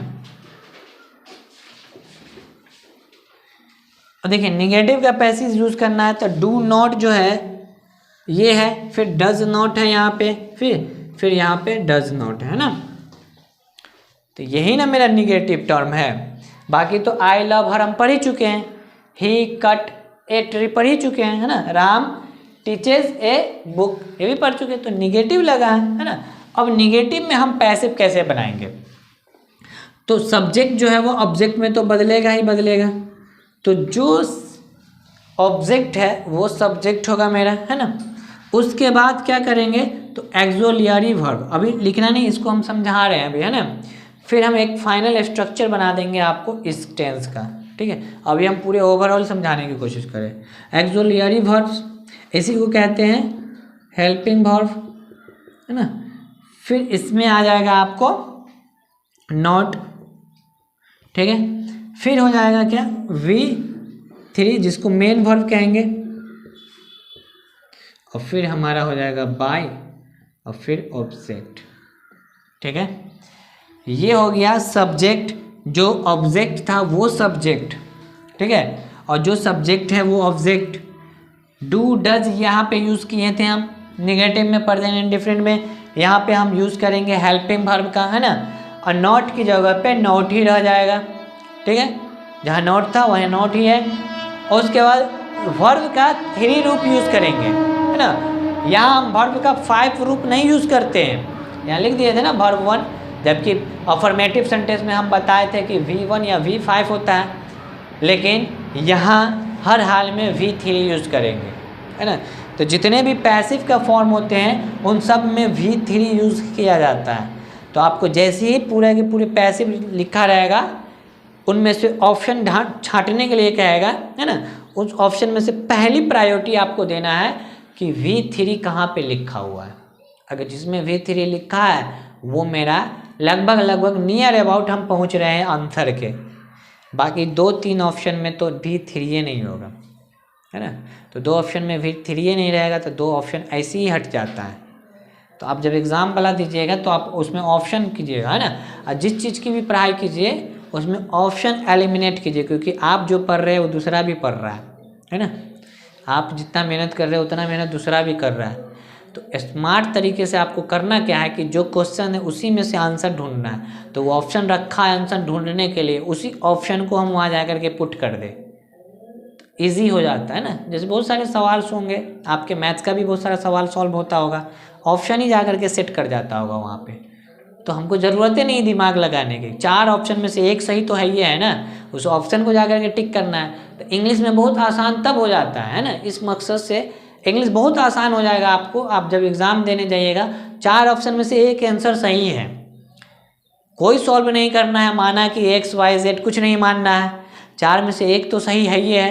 और देखिए निगेटिव का पैसिव यूज करना है तो डू नॉट जो है ये है, फिर डज नॉट है यहाँ पे, फिर यहाँ पे डज नॉट है ना। तो यही ना मेरा निगेटिव टर्म है। बाकी तो आई लव हर हम पढ़ ही चुके हैं, ही कट ए ट्री पढ़ ही चुके हैं, है ना। राम टीचेस ए बुक ये भी पढ़ चुके हैं, तो निगेटिव लगा है ना। अब निगेटिव में हम पैसिव कैसे बनाएंगे, तो सब्जेक्ट जो है वो ऑब्जेक्ट में तो बदलेगा ही बदलेगा, तो जो ऑब्जेक्ट है वो सब्जेक्ट होगा मेरा, है ना। उसके बाद क्या करेंगे, तो एक्सोलियरी वर्ब, अभी लिखना नहीं, इसको हम समझा रहे हैं अभी, है ना। फिर हम एक फाइनल स्ट्रक्चर बना देंगे आपको इस टेंस का, ठीक है। अभी हम पूरे ओवरऑल समझाने की कोशिश करें। एक्सोलियरी वर्ब्स इसी को कहते हैं हेल्पिंग वर्ब, है ना। फिर इसमें आ जाएगा आपको नॉट, ठीक है। फिर हो जाएगा क्या, V3 जिसको मेन वर्ब कहेंगे, और फिर हमारा हो जाएगा बाय, और फिर ऑब्जेक्ट, ठीक है। ये हो गया सब्जेक्ट, जो ऑब्जेक्ट था वो सब्जेक्ट, ठीक है, और जो सब्जेक्ट है वो ऑब्जेक्ट। डू डज यहाँ पे यूज़ किए थे हम, निगेटिव में, प्रेजेंट इंडिफरेंट में, यहाँ पे हम यूज़ करेंगे हेल्पिंग वर्ब का, है ना। और नॉट की जगह पे नॉट ही रह जाएगा, ठीक है, जहाँ नॉट था वहीं नॉट ही है। और उसके बाद वर्ब का 3 रूप यूज़ करेंगे, है ना। यहाँ हम वर्ब का 5 रूप नहीं यूज़ करते हैं, यहाँ लिख दिए थे ना वर्ब 1, जबकि अफर्मेटिव सेंटेंस में हम बताए थे कि V1 या V5 होता है, लेकिन यहाँ हर हाल में V3 यूज़ करेंगे, है ना। तो जितने भी पैसिव का फॉर्म होते हैं उन सब में V3 यूज़ किया जाता है। तो आपको जैसे ही पूरे के पूरे पैसिव लिखा रहेगा, उनमें से ऑप्शन छांटने के लिए कहेगा, है ना, उस ऑप्शन में से पहली प्रायोरिटी आपको देना है कि V3 कहाँ पे लिखा हुआ है। अगर जिसमें V3 लिखा है वो मेरा लगभग नियर अबाउट हम पहुँच रहे हैं आंसर के। बाकी 2-3 ऑप्शन में तो V3 नहीं होगा, है ना। तो 2 ऑप्शन में V3 नहीं रहेगा तो 2 ऑप्शन ऐसे ही हट जाता है। तो आप जब एग्ज़ाम वाला दीजिएगा तो आप उसमें ऑप्शन कीजिएगा, है ना। और जिस चीज़ की भी पढ़ाई कीजिए उसमें ऑप्शन एलिमिनेट कीजिए, क्योंकि आप जो पढ़ रहे हैं वो दूसरा भी पढ़ रहा है ना। आप जितना मेहनत कर रहे हो उतना मेहनत दूसरा भी कर रहा है। तो स्मार्ट तरीके से आपको करना क्या है कि जो क्वेश्चन है उसी में से आंसर ढूंढना है। तो वो ऑप्शन रखा है आंसर ढूंढने के लिए, उसी ऑप्शन को हम वहाँ जा कर के पुट कर दें, ईजी हो जाता है ना। जैसे बहुत सारे सवाल होंगे, आपके मैथ्स का भी बहुत सारा सवाल सॉल्व होता होगा, ऑप्शन ही जा कर के सेट कर जाता होगा वहाँ पे। तो हमको ज़रूरत ही नहीं दिमाग लगाने की, 4 ऑप्शन में से एक सही तो है ही है ना, उस ऑप्शन को जा कर के टिक करना है। तो इंग्लिश में बहुत आसान तब हो जाता है ना, इस मकसद से इंग्लिश बहुत आसान हो जाएगा आपको। आप जब एग्ज़ाम देने जाइएगा 4 ऑप्शन में से एक आंसर सही है, कोई सॉल्व नहीं करना है, माना कि XYZ कुछ नहीं मानना है, 4 में से एक तो सही है ही है,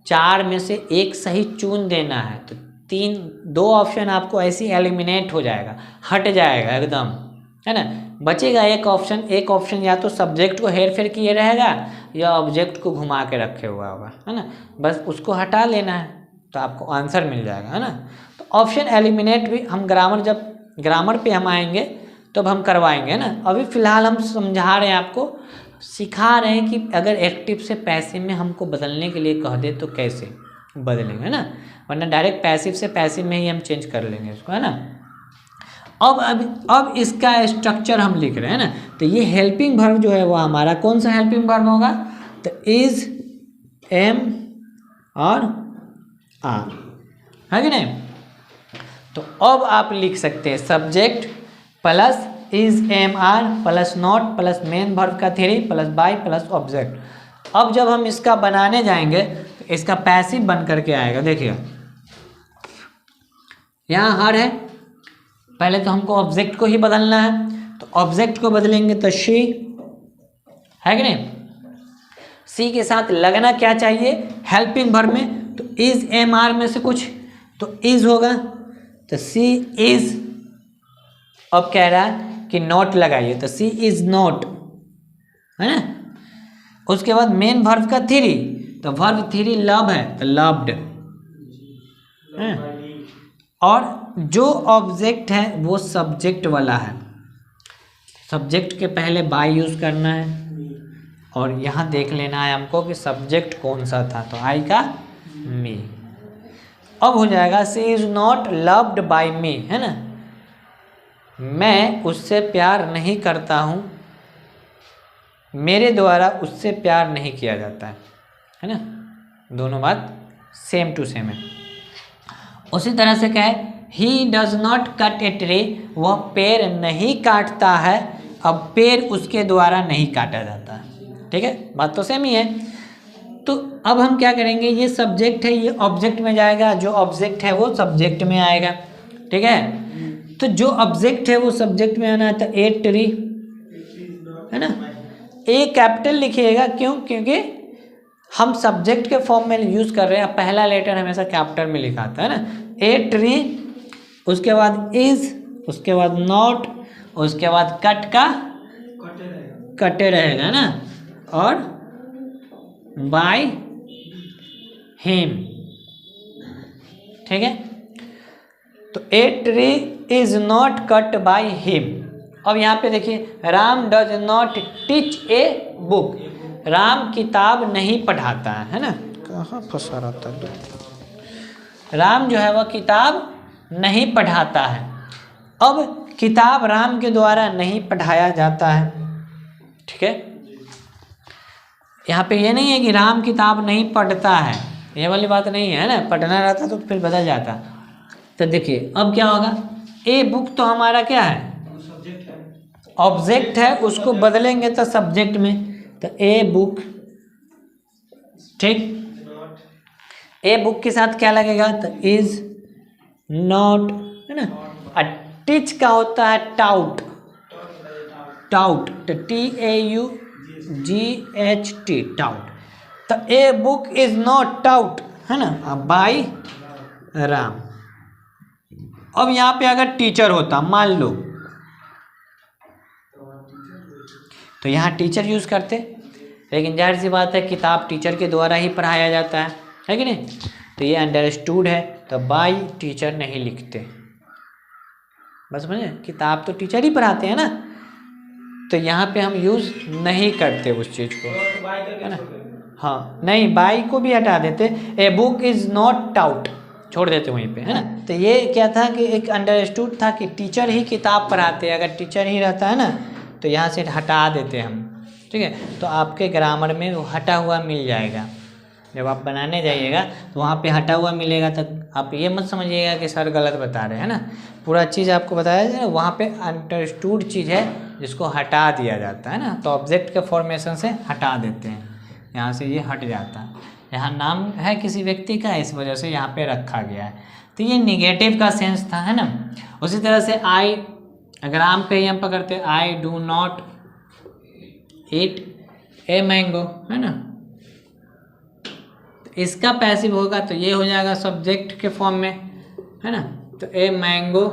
4 में से एक सही चुन देना है। तो 2 ऑप्शन आपको ऐसे एलिमिनेट हो जाएगा, हट जाएगा एकदम, है ना। बचेगा एक ऑप्शन या तो सब्जेक्ट को हेर फेर किए रहेगा या ऑब्जेक्ट को घुमा के रखे हुआ होगा, है ना। बस उसको हटा लेना है तो आपको आंसर मिल जाएगा, है ना। तो ऑप्शन एलिमिनेट भी हम जब ग्रामर पे हम आएंगे तब हम करवाएंगे, है ना। अभी फ़िलहाल हम समझा रहे हैं आपको, सिखा रहे हैं कि अगर एक्टिव से पैसिव में हमको बदलने के लिए कह दे तो कैसे बदलेंगे, है ना। वरना डायरेक्ट पैसिव से पैसिव में ही हम चेंज कर लेंगे इसको, है ना। अब इसका स्ट्रक्चर हम लिख रहे हैं ना। तो ये हेल्पिंग वर्ब जो है वो हमारा कौन सा हेल्पिंग वर्ब होगा, तो इज, एम और आर, है कि नहीं। तो अब आप लिख सकते हैं subject plus is, am, are plus not plus main verb का 3 प्लस बाय प्लस ऑब्जेक्ट। अब जब हम इसका बनाने जाएंगे तो इसका पैसिव बन करके आएगा। देखिए यहाँ हर है, पहले तो हमको ऑब्जेक्ट को ही बदलना है, तो ऑब्जेक्ट को बदलेंगे तो शी, है कि नहीं। सी के साथ लगना क्या चाहिए हेल्पिंग वर्ब में, तो इज, एम, आर में से कुछ तो इज होगा, तो सी इज। अब कह रहा है कि नॉट लगाइए, तो सी इज नॉट, है ना। उसके बाद मेन वर्ब का 3, तो वर्ब 3 लव है तो लव्ड, और जो ऑब्जेक्ट है वो सब्जेक्ट वाला है, सब्जेक्ट के पहले बाय यूज़ करना है, और यहाँ देख लेना है हमको कि सब्जेक्ट कौन सा था, तो आई का मी। अब हो जाएगा she is not loved by me, है ना, मैं उससे प्यार नहीं करता हूँ, मेरे द्वारा उससे प्यार नहीं किया जाता है ना। दोनों बात सेम टू सेम है। उसी तरह से क्या है, he does not cut a tree, वह पेड़ नहीं काटता है, अब पेड़ उसके द्वारा नहीं काटा जाता है। ठीक है, बात तो सेम ही है। तो अब हम क्या करेंगे, ये सब्जेक्ट है, ये ऑब्जेक्ट में जाएगा, जो ऑब्जेक्ट है वो सब्जेक्ट में आएगा। ठीक है, तो जो ऑब्जेक्ट है वो सब्जेक्ट में आना है, तो ए ट्री है ना, ए कैपिटल लिखिएगा। क्यों? क्योंकि हम सब्जेक्ट के फॉर्म में यूज कर रहे हैं, पहला लेटर हमेशा कैपिटल में लिखा आता है ना। ए ट्री, उसके बाद इज, उसके बाद नॉट, उसके बाद कट का कटे रहेगा ना, और बाय हिम। ठीक है, तो a tree is not cut by him. अब यहाँ पे देखिए, Ram does not teach a book, Ram किताब नहीं पढ़ाता है ना। कहाँ फंसा रहता है, राम जो है वह किताब नहीं पढ़ाता है। अब किताब राम के द्वारा नहीं पढ़ाया जाता है। ठीक है, यहाँ पे ये नहीं है कि राम किताब नहीं पढ़ता है, ये वाली बात नहीं है ना। पढ़ना रहता तो फिर बदल जाता। तो देखिए अब क्या होगा, ए बुक तो हमारा क्या है, ऑब्जेक्ट है, उसको बदलेंगे तो सब्जेक्ट में, तो ए बुक। ठीक, ए बुक के साथ क्या लगेगा, तो इज नॉट है ना। और टीच का होता है टाउट, टाउट, तो TAUGHT, टाउट। तो a book is not taut है ना बाय राम। अब यहाँ पे अगर टीचर होता, मान लो, तो यहाँ टीचर यूज करते, लेकिन जाहिर सी बात है किताब टीचर के द्वारा ही पढ़ाया जाता है कि नहीं। तो ये अंडरस्टूड है, तो बाय टीचर नहीं लिखते। बस समझे, किताब तो टीचर ही पढ़ाते हैं ना, तो यहाँ पे हम यूज नहीं करते उस चीज को, है ना। हाँ नहीं, बाय को भी हटा देते, a book is not taut छोड़ देते वहीं पे, है ना। तो ये क्या था कि एक अंडरस्टूड था कि टीचर ही किताब पढ़ाते, अगर टीचर ही रहता है ना तो यहाँ से हटा देते हम। ठीक है, तो आपके ग्रामर में वो हटा हुआ मिल जाएगा, जब आप बनाने जाइएगा तो वहाँ पे हटा हुआ मिलेगा। तो आप ये मत समझिएगा कि सर गलत बता रहे हैं ना, पूरा चीज़ आपको बताया जाए, वहाँ पे अंडरस्टूड चीज़ है जिसको हटा दिया जाता है ना। तो ऑब्जेक्ट के फॉर्मेशन से हटा देते हैं, यहाँ से ये हट जाता है। यहाँ नाम है किसी व्यक्ति का, इस वजह से यहाँ पे रखा गया है। तो ये निगेटिव का सेंस था, है ना। उसी तरह से आई, अगर आम पे ही हम पकड़ते, I do not eat a mango, है ना। इसका पैसिव होगा तो ये हो जाएगा सब्जेक्ट के फॉर्म में, है ना। तो ए मैंगो,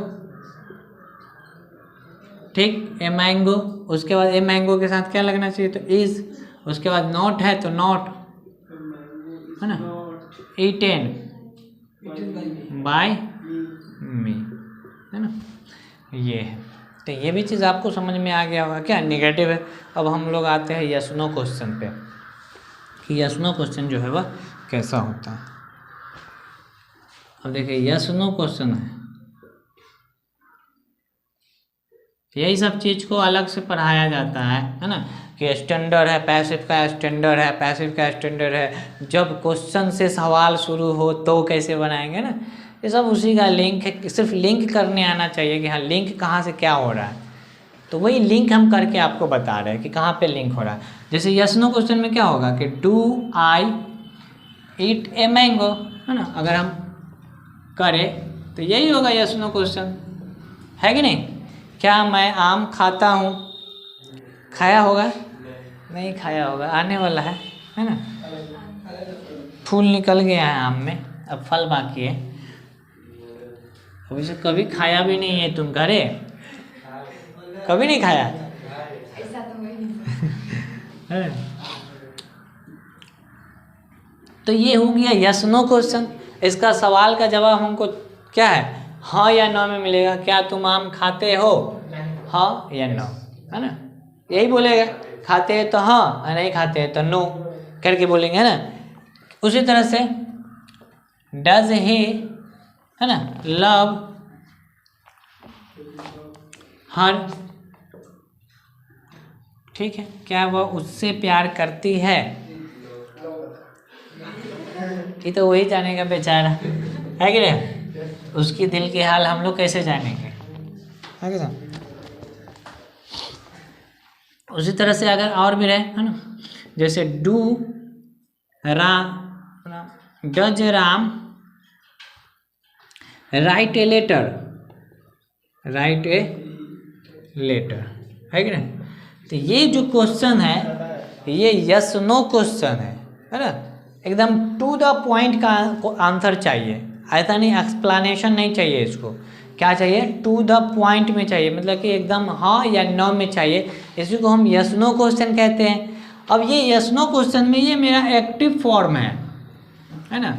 ठीक, ए मैंगो, उसके बाद ए मैंगो के साथ क्या लगना चाहिए, तो इज, उसके बाद नॉट है तो नॉट, है ना, ईटेन बाय मी, है ना। ये है, तो ये भी चीज़ आपको समझ में आ गया होगा क्या, निगेटिव है। अब हम लोग आते हैं यस नो क्वेश्चन पे, कि यस नो क्वेश्चन जो है वह कैसा होता है। अब देखिए यस नो क्वेश्चन है, यही सब चीज़ को अलग से पढ़ाया जाता है ना, कि स्टैंडर्ड है, पैसिव का स्टैंडर्ड है, पैसिव का स्टैंडर्ड है, जब क्वेश्चन से सवाल शुरू हो तो कैसे बनाएंगे ना, ये सब उसी का लिंक है। सिर्फ लिंक करने आना चाहिए कि हाँ लिंक कहाँ से क्या हो रहा है, तो वही लिंक हम करके आपको बता रहे हैं कि कहाँ पे लिंक हो रहा है। जैसे यस नो क्वेश्चन में क्या होगा कि do I eat a mango, है ना, अगर हम करें तो यही होगा यस नो क्वेश्चन, है कि नहीं। क्या मैं आम खाता हूँ, खाया होगा, नहीं खाया होगा, आने वाला है ना। फूल निकल गया है आम में, अब फल बाकी है, अभी से कभी खाया भी नहीं है तुम, घरे कभी नहीं खाया ऐसा तो मैं नहीं। तो ये हो गया यस नो क्वेश्चन। इसका सवाल का जवाब हमको क्या है, हाँ या नो में मिलेगा। क्या तुम आम खाते हो, हाँ या नो, है ना, यही बोलेगा। खाते हैं तो हाँ, और नहीं खाते हैं तो नो करके बोलेंगे, है ना। उसी तरह से डज ही, है ना, लव हर, ठीक है, क्या वह उससे प्यार करती है? ये तो वही जानेगा बेचारा, है कि नहीं? उसकी दिल की हाल हम लोग कैसे जानेंगे, है कि नहीं? उसी तरह से अगर और भी रहे, है ना, जैसे do Ram, does Ram write a letter, write a letter, है कि नहीं? तो ये जो क्वेश्चन है ये यस नो क्वेश्चन है ना, एकदम टू द पॉइंट का आंसर चाहिए, ऐसा नहीं एक्सप्लेनेशन नहीं चाहिए, इसको क्या चाहिए, टू द पॉइंट में चाहिए, मतलब कि एकदम हाँ या नो में चाहिए, इसी को हम यस नो क्वेश्चन कहते हैं। अब ये यस नो क्वेश्चन में ये मेरा एक्टिव फॉर्म है ना,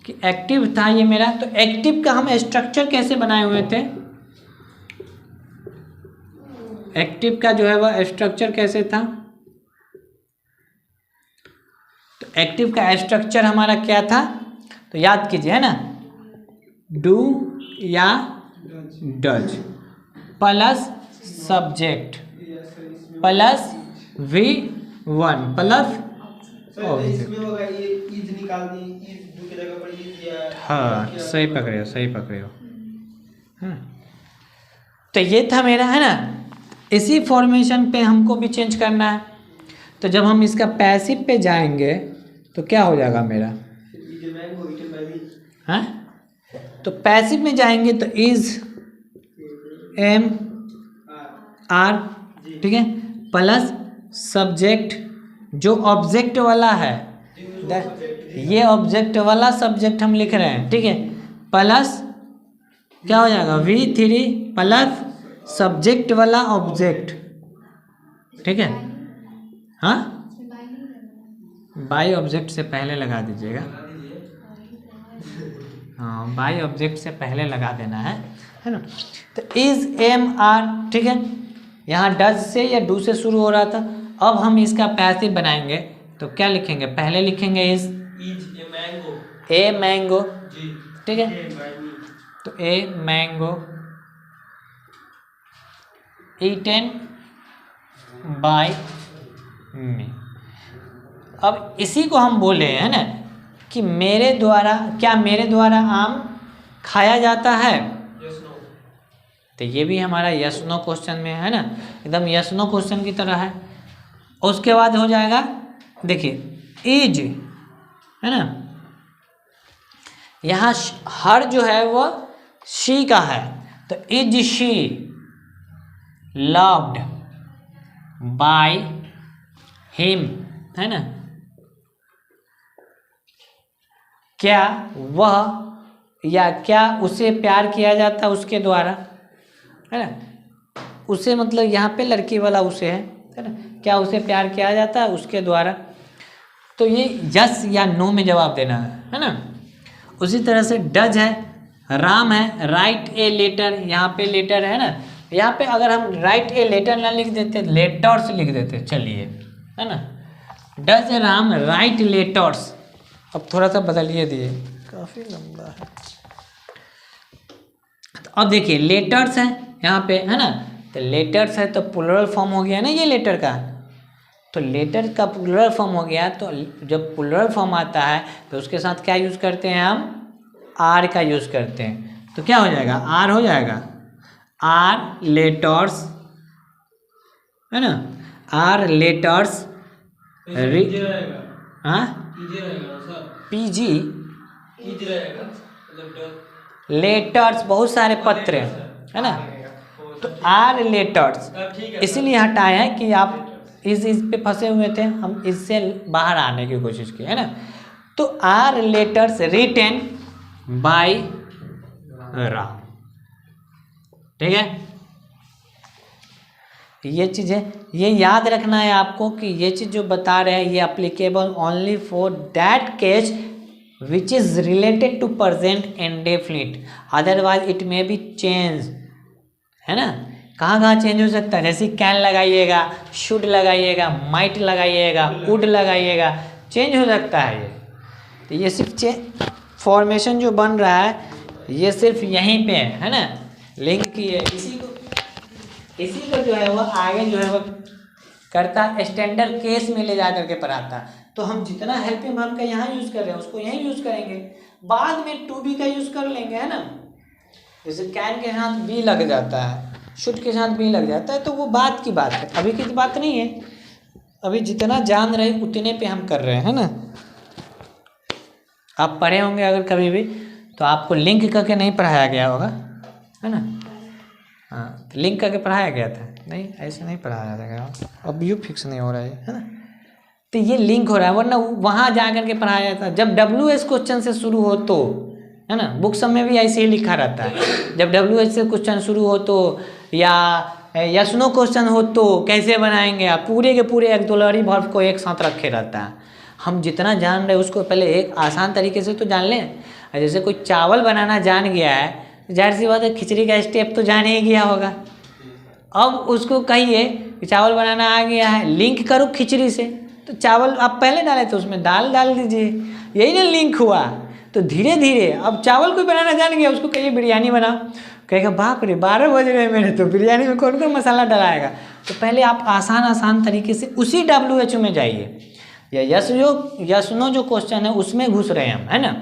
कि एक्टिव था ये मेरा, तो एक्टिव का हम स्ट्रक्चर कैसे बनाए हुए थे, एक्टिव का जो है वह स्ट्रक्चर कैसे था, तो एक्टिव का स्ट्रक्चर हमारा क्या था, तो याद कीजिए, है ना, डू या does plus subject plus V1 plus इसमें होगा ये इज निकाल दी, इज डू की जगह पर इज या, हाँ सही पकड़े हो, सही पकड़े हो। तो ये था मेरा, है ना, इसी फॉर्मेशन पे हमको भी चेंज करना है। तो जब हम इसका पैसिव पे जाएंगे तो क्या हो जाएगा मेरा, हाँ, तो पैसिव में जाएंगे तो इज एम आर, ठीक है, प्लस सब्जेक्ट जो ऑब्जेक्ट वाला है, ये ऑब्जेक्ट वाला सब्जेक्ट हम लिख रहे हैं, ठीक है, प्लस क्या हो जाएगा V3 प्लस सब्जेक्ट वाला ऑब्जेक्ट, ठीक है, हाँ, बाई ऑब्जेक्ट से पहले लगा दीजिएगा, हाँ बाई ऑब्जेक्ट से पहले लगा देना है ना। तो इज एम आर, ठीक है, यहाँ डज से या डू से शुरू हो रहा था, अब हम इसका पैसिव बनाएंगे तो क्या लिखेंगे, पहले लिखेंगे इज ए मैंगो, ठीक है, तो ए मैंगो ईटेन बाय मी। अब इसी को हम बोले हैं ना कि मेरे द्वारा, क्या मेरे द्वारा आम खाया जाता है, तो ये भी हमारा यस नो क्वेश्चन में है ना, एकदम यस नो क्वेश्चन की तरह है। उसके बाद हो जाएगा, देखिए इज, है ना, यहाँ हर जो है वो शी का है, तो is she loved by him, है ना, क्या वह या क्या उसे प्यार किया जाता है उसके द्वारा, है ना, उसे मतलब यहाँ पे लड़की वाला उसे है ना, क्या उसे प्यार किया जाता है उसके द्वारा, तो ये यस या नो में जवाब देना है ना। उसी तरह से डज है, राम है राइट ए लेटर, यहाँ पे लेटर है ना, यहाँ पे अगर हम राइट ए लेटर ना लिख देते, लेटर्स लिख देते, चलिए, है ना, डज राम राइट लेटर्स, अब थोड़ा सा बदलिए दिए, काफ़ी लंबा है। तो अब देखिए लेटर्स है यहाँ पे, है ना, तो लेटर्स है तो प्लुरल फॉर्म हो गया ना ये लेटर का, तो लेटर का प्लुरल फॉर्म हो गया, तो जब प्लुरल फॉर्म आता है तो उसके साथ क्या यूज़ करते हैं हम, आर का यूज़ करते हैं, तो क्या हो जाएगा, आर हो जाएगा, आर लेटर्स, है ना, आर लेटर्स, हाँ पीजी लेटर्स, बहुत सारे पत्र है ना, तो आर लेटर्स इसीलिए हटाए हैं कि आप इस पे फंसे हुए थे, हम इससे बाहर आने की कोशिश की, है ना, तो are letters written by Ram, ठीक है, ये चीज़ें ये याद रखना है आपको कि ये चीज़ जो बता रहे हैं ये applicable only for that case which is related to present indefinite, otherwise it may be change, है ना, कहाँ चेंज हो सकता है, जैसे कैन लगाइएगा, शुड लगाइएगा, माइट लगाइएगा, वुड लगाइएगा, चेंज हो सकता है ये। तो ये सिर्फ फॉर्मेशन जो बन रहा है ये सिर्फ यहीं पे है ना, लिंक की है, इसी को जो है वो आगे जो है वो करता, स्टैंडर्ड केस में ले जा करके पढ़ाता। तो हम जितना हेल्पिंग वर्ब का यहाँ यूज़ कर रहे हैं उसको यहीं यूज़ करेंगे, बाद में टू बी का यूज़ कर लेंगे, है ना। जैसे कैन के साथ बी लग जाता है, शुड के साथ बी लग जाता है, तो वो बात की बात है, अभी की बात नहीं है। अभी जितना जान रहे उतने पे हम कर रहे हैं, है ना। आप पढ़े होंगे अगर कभी भी, तो आपको लिंक करके नहीं पढ़ाया गया होगा, है ना। हाँ, लिंक करके पढ़ाया गया था, नहीं ऐसे नहीं पढ़ाया गया। अब यू फिक्स नहीं हो रहा है ना। तो ये लिंक हो रहा है, वरना वहाँ जा करके पढ़ाया था। जब WH क्वेश्चन से शुरू हो तो, है ना, बुक सब में भी ऐसे ही लिखा रहता है। जब WH से क्वेश्चन शुरू हो तो, या यस नो क्वेश्चन हो तो कैसे बनाएंगे आप, पूरे के पूरे एक्सोलरी वर्ब को एक साथ रखे रहता है। हम जितना जान रहे उसको पहले एक आसान तरीके से तो जान लें। जैसे कोई चावल बनाना जान गया है, जाहिर सी बात है खिचड़ी का स्टेप तो जान ही गया होगा। अब उसको कहिए कि चावल बनाना आ गया है, लिंक करो खिचड़ी से, तो चावल आप पहले डाले तो उसमें दाल डाल दीजिए, यही ना लिंक हुआ। तो धीरे धीरे अब चावल कोई बनाना जान गया, उसको कहिए बिरयानी बना, कहेगा बाप रे 12 बज रहे हैं मेरे, तो बिरयानी में कौन कौन मसाला डलाएगा। तो पहले आप आसान तरीके से उसी WHO में जाइए, या यस नो जो क्वेश्चन है उसमें घुस रहे हैं हम, है ना।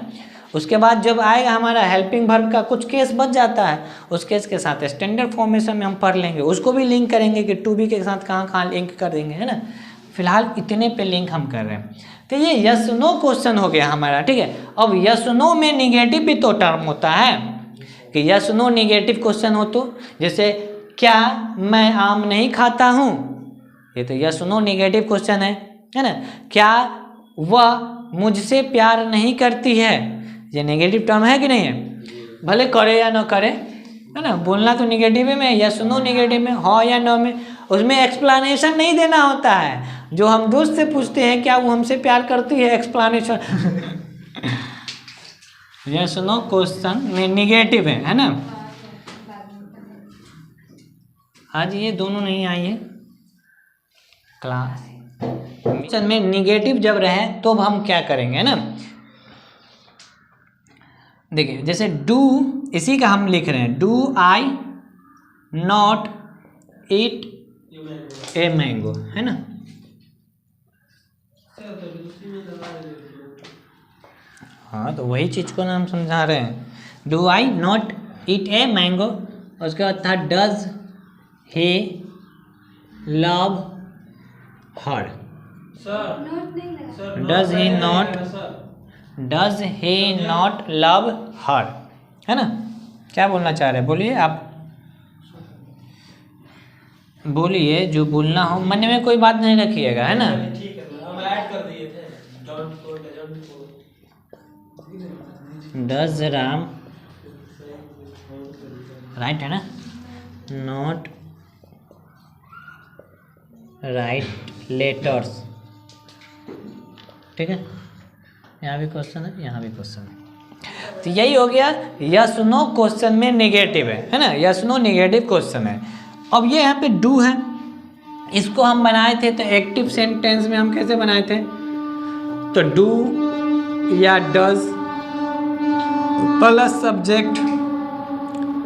उसके बाद जब आएगा हमारा हेल्पिंग वर्ब का कुछ केस बच जाता है, उस केस के साथ स्टैंडर्ड फॉर्मेशन में हम पढ़ लेंगे, उसको भी लिंक करेंगे कि टू बी के साथ कहाँ लिंक कर देंगे, है ना। फिलहाल इतने पे लिंक हम कर रहे हैं। तो ये यस नो क्वेश्चन हो गया हमारा, ठीक है। अब यस नो में निगेटिव भी तो टर्म होता है कि यस नो निगेटिव क्वेश्चन हो तो, जैसे क्या मैं आम नहीं खाता हूँ, ये तो यस नो निगेटिव क्वेश्चन है ना। क्या वह मुझसे प्यार नहीं करती है, ये नेगेटिव टर्म है कि नहीं है, भले करे या ना करे, है ना। बोलना तो निगेटिव में, यस नो निगेटिव में, हाँ या नो में, उसमें एक्सप्लेनेशन नहीं देना होता है। जो हम दोस्त से पूछते हैं क्या वो हमसे प्यार करती है, एक्सप्लेनेशन यस नो क्वेश्चन में निगेटिव है ना। आज ये दोनों नहीं आई है क्लास में, निगेटिव जब रहे तो हम क्या करेंगे, है ना। देखिए जैसे डू, इसी का हम लिख रहे हैं, do I not eat a mango, है ना। हाँ तो वही चीज़ को ना हम समझा रहे हैं। Do I not eat a mango, उसके बाद था does he love her, does he not love हर, है ना। क्या बोलना चाह रहे हैं, बोलिए आप, बोलिए जो बोलना हो, मन में कोई बात नहीं रखिएगा, है ना। ठीक है, हम ऐड कर दिए थे डोंट को। डज राम राइट, है ना, नॉट राइट लेटर्स, ठीक है। यहाँ भी क्वेश्चन है, यहाँ भी क्वेश्चन है। तो यही हो गया यस नो क्वेश्चन में नेगेटिव है ना, यस नो नेगेटिव क्वेश्चन है। अब ये यहाँ पे डू है, इसको हम बनाए थे तो एक्टिव सेंटेंस में हम कैसे बनाए थे, तो डू या does plus subject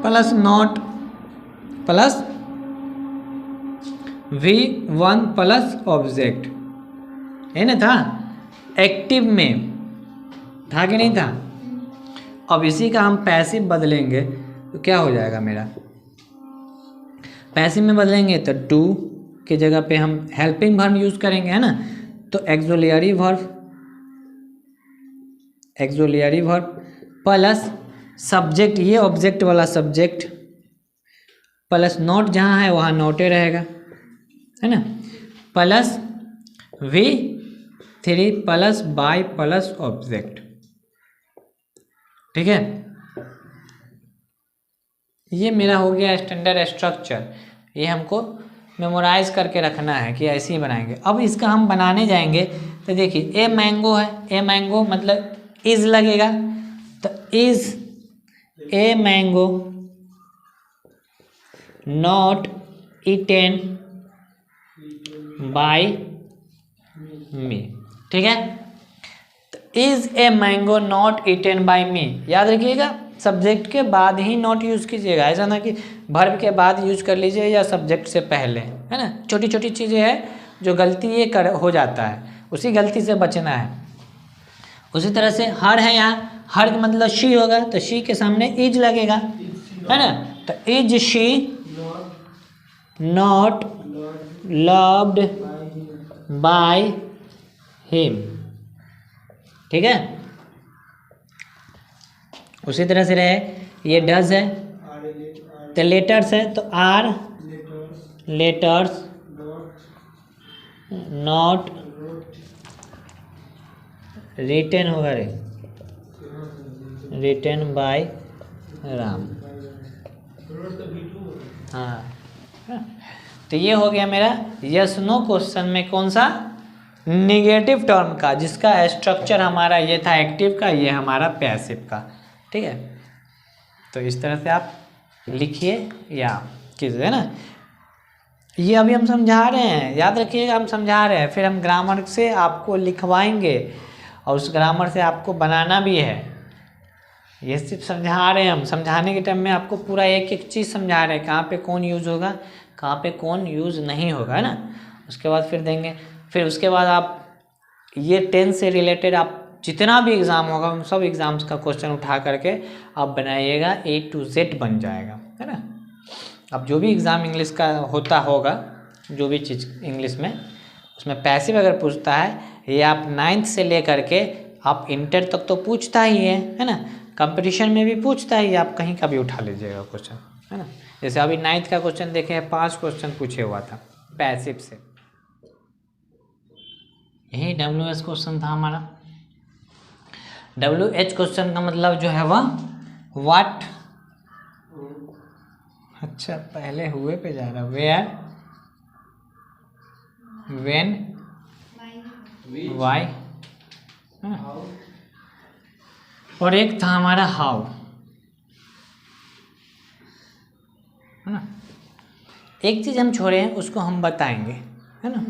plus not plus V1 plus object, है ना, था एक्टिव में, था कि नहीं था। अब इसी का हम पैसिव बदलेंगे तो क्या हो जाएगा मेरा, पैसिव में बदलेंगे तो डू की जगह पे हम हेल्पिंग वर्ब यूज करेंगे, है ना। तो एक्सोलियरी वर्ब प्लस सब्जेक्ट, ये ऑब्जेक्ट वाला सब्जेक्ट प्लस नोट, जहाँ है वहाँ नोटे रहेगा, है ना, plus V3 plus by plus object, ठीक है। ये मेरा हो गया स्टैंडर्ड स्ट्रक्चर, ये हमको मेमोराइज करके रखना है कि ऐसे ही बनाएंगे। अब इसका हम बनाने जाएंगे तो देखिए ए मैंगो है, ए मैंगो मतलब इज लगेगा, तो is a mango not eaten by me, ठीक है। तो is a mango not eaten by me, याद रखिएगा सब्जेक्ट के बाद ही नॉट यूज़ कीजिएगा, ऐसा ना कि वर्ब के बाद यूज कर लीजिए या सब्जेक्ट से पहले, है ना। छोटी छोटी चीज़ें हैं जो गलती ये हो जाता है, उसी गलती से बचना है। उसी तरह से हर है, यहाँ हर का मतलब शी होगा, तो शी के सामने इज लगेगा, है ना। तो is she not loved by him, ठीक है। उसी तरह से रहे, ये डज है तो लेटर्स है, तो आर लेटर्स नॉट रिटेन होगा रे, रिटेन बाय राम। हाँ, तो ये हो गया मेरा यस नो क्वेश्चन में कौन सा, निगेटिव टर्म का, जिसका स्ट्रक्चर हमारा ये था एक्टिव का, ये हमारा पैसिव का, ठीक है। तो इस तरह से आप लिखिए या कीजिए, है ना। ये अभी हम समझा रहे हैं, याद रखिएगा, हम समझा रहे हैं, फिर हम ग्रामर से आपको लिखवाएंगे और उस ग्रामर से आपको बनाना भी है। ये सिर्फ समझा रहे हैं हम, समझाने के टाइम में आपको पूरा एक एक चीज़ समझा रहे हैं, कहाँ पे कौन यूज़ होगा, कहाँ पे कौन यूज़ नहीं होगा, है ना। उसके बाद फिर देंगे, फिर उसके बाद आप ये टेंस से रिलेटेड आप जितना भी एग्ज़ाम होगा उन सब एग्ज़ाम्स का क्वेश्चन उठा करके आप बनाइएगा, A to Z बन जाएगा, है ना। अब जो भी एग्ज़ाम इंग्लिश का होता होगा, जो भी चीज़ इंग्लिश में, उसमें पैसिव अगर पूछता है, ये आप 9th से ले करके आप इंटर तक तो पूछता ही है ना। कंपटीशन में भी पूछता ही, आप कहीं का भी उठा लीजिएगा क्वेश्चन, है ना। जैसे अभी 9th का क्वेश्चन देखे, 5 क्वेश्चन पूछे हुआ था पैसिव से, यही WH क्वेश्चन था हमारा। WH क्वेश्चन का मतलब जो है वह व्हाट, अच्छा पहले हुए पे जा रहा, वेयर, व्हेन, वाई, और एक था हमारा हाउ, है ना। एक चीज़ हम छोड़े हैं, उसको हम बताएंगे, है ना।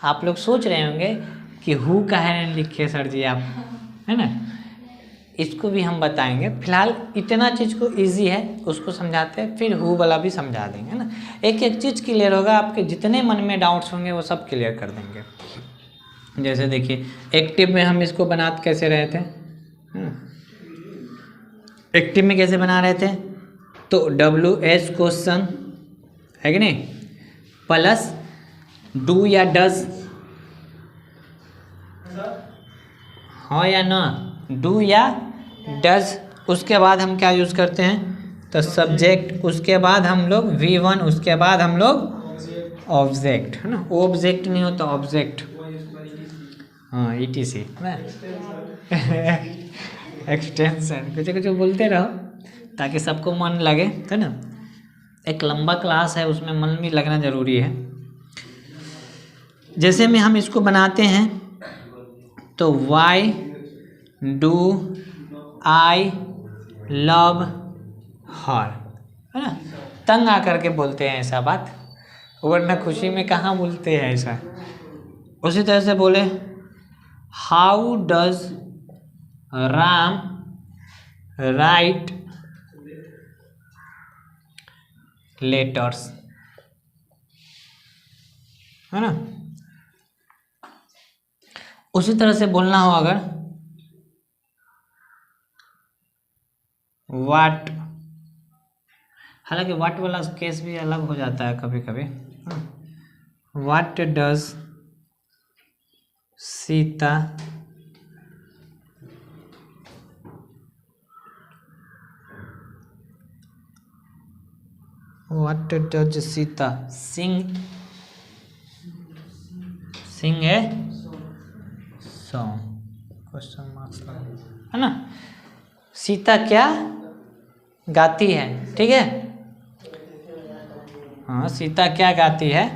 आप लोग सोच रहे होंगे कि हु का है लिखे सर जी आप, है ना, इसको भी हम बताएंगे। फिलहाल इतना चीज़ को इजी है उसको समझाते हैं, फिर हु वाला भी समझा देंगे, है ना। एक एक चीज़ क्लियर होगा, आपके जितने मन में डाउट्स होंगे वो सब क्लियर कर देंगे। जैसे देखिए एक्टिव में हम इसको बनाते कैसे रहे थे, एक्टिव में कैसे बना रहे थे, तो WH क्वेश्चन है कि नहीं, प्लस डू या डज, हाँ या ना, डू या डज। उसके बाद हम क्या यूज़ करते हैं, तो सब्जेक्ट, उसके बाद हम लोग V1, उसके बाद हम लोग ऑब्जेक्ट, है ना। ऑब्जेक्ट नहीं होता ऑब्जेक्ट, हाँ ETC, है ना। एक्सटेंशन, कुछ कुछ बोलते रहो ताकि सबको मन लगे, है ना। एक लंबा क्लास है, उसमें मन भी लगना ज़रूरी है। जैसे में हम इसको बनाते हैं, तो वाई डू आई लव हर, है ना। तंग आकर के बोलते हैं ऐसा बात, वरना खुशी में कहाँ बोलते हैं ऐसा। उसी तरह से बोले how does Ram write letters, है ना। उसी तरह से बोलना हो अगर वाट, हालांकि वाट वाला केस भी अलग हो जाता है कभी कभी। What does Sita What does Sita sing, sing है सॉन्ग, क्वेश्चन मार्क्स है ना। सीता क्या गाती है, ठीक है, हाँ सीता क्या गाती है।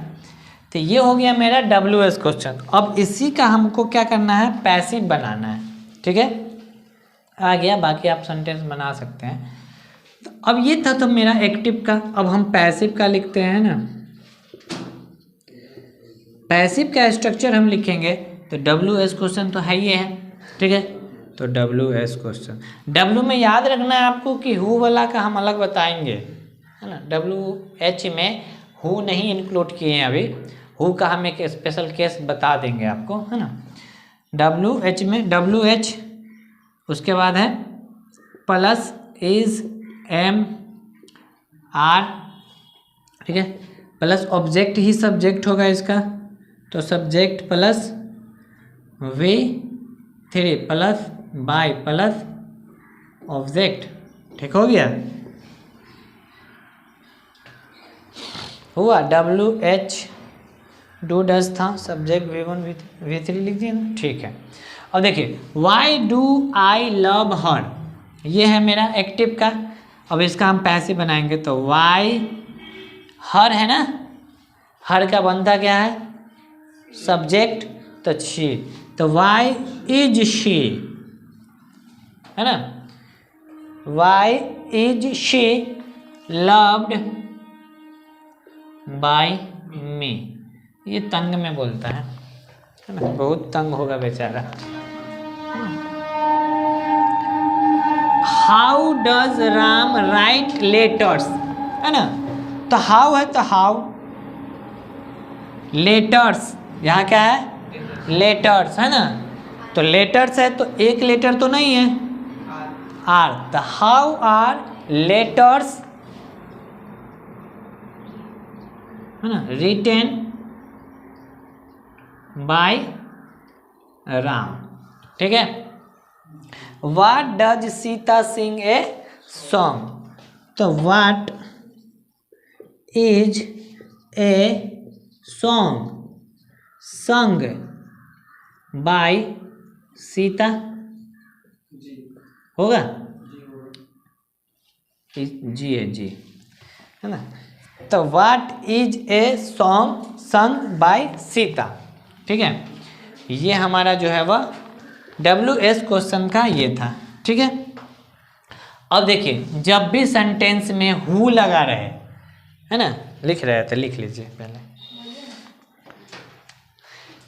तो ये हो गया मेरा WH क्वेश्चन। अब इसी का हमको क्या करना है, पैसिव बनाना है, ठीक है। आ गया, बाकी आप सेंटेंस बना सकते हैं। तो अब ये था तो मेरा एक्टिव का, अब हम पैसिव का लिखते हैं ना। पैसिव का स्ट्रक्चर हम लिखेंगे तो WH क्वेश्चन तो है ही है, ठीक है। तो WH क्वेश्चन, W में याद रखना है आपको कि हु वाला का हम अलग बताएंगे, है ना। WH में हु नहीं इंक्लूड किए हैं अभी, हु का हम एक स्पेशल केस बता देंगे आपको, है ना। WH में WH, उसके बाद है प्लस इज एम आर, ठीक है। प्लस ऑब्जेक्ट ही सब्जेक्ट होगा इसका, तो subject plus V3 plus by plus object, ठीक हो गया। हुआ WH डू डज था, सब्जेक्ट V1 V3 लिख दिया ना, ठीक है। अब देखिए वाई डू आई लव हर, ये है मेरा एक्टिव का। अब इसका हम पैसिव बनाएंगे तो वाई हर है ना, हर का बनता क्या है सब्जेक्ट, तो शी, तो वाई इज शी, है ना। Why is she loved by me, ये तंग में बोलता है ना, बहुत तंग होगा बेचारा। How does Ram write letters, है ना, तो हाउ है तो हाउ, लेटर्स यहाँ क्या है लेटर्स, है ना, तो लेटर्स है तो एक लेटर तो नहीं है आर, तो हाउ आर लेटर्स, है ना, रिटेन बाय राम, ठीक है। What does Sita sing a song, तो what is a song sung by Sita, होगा जी है जी, है ना। तो what is a song sung by Sita, ठीक है। ये हमारा जो है वह WS क्वेश्चन का ये था, ठीक है। अब देखिए जब भी सेंटेंस में हु लगा रहे, है ना, लिख रहे थे, लिख लीजिए पहले।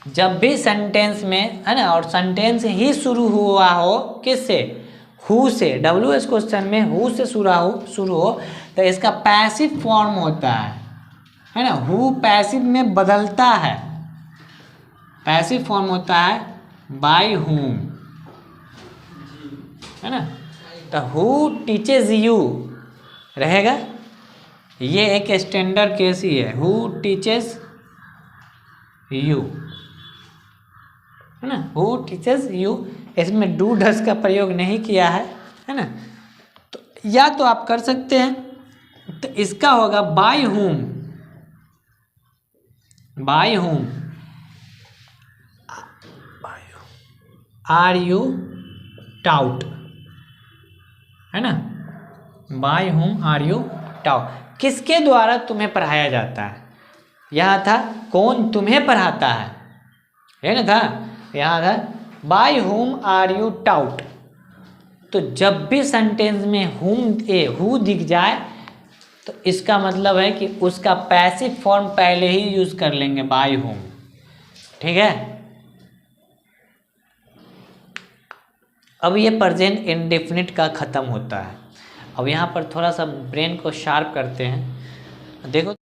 जब भी सेंटेंस में, है ना, और सेंटेंस ही शुरू हुआ हो किससे, हु से, WS क्वेश्चन में हु से शुरू हो तो इसका पैसिव फॉर्म होता है ना। हु पैसिव में बदलता है, पैसिव फॉर्म होता है बाय हुम, है ना। तो हु टीचेज यू रहेगा, ये एक स्टैंडर्ड केस ही है, हु टीचेज यू, है ना, हु टीचेज यू, इसमें डू डस का प्रयोग नहीं किया है ना। तो या तो आप कर सकते हैं, तो इसका होगा by whom, by whom are you taut, है ना, by whom are you taut, किसके द्वारा तुम्हें पढ़ाया जाता है, यहाँ था कौन तुम्हें पढ़ाता है ना, था यहाँ था by whom are you taut. तो जब भी सेंटेंस में हु दिख जाए तो इसका मतलब है कि उसका पैसिव फॉर्म पहले ही यूज कर लेंगे बाय हुम, ठीक है। अब ये प्रेजेंट इंडेफिनिट का ख़त्म होता है। अब यहाँ पर थोड़ा सा ब्रेन को शार्प करते हैं, देखो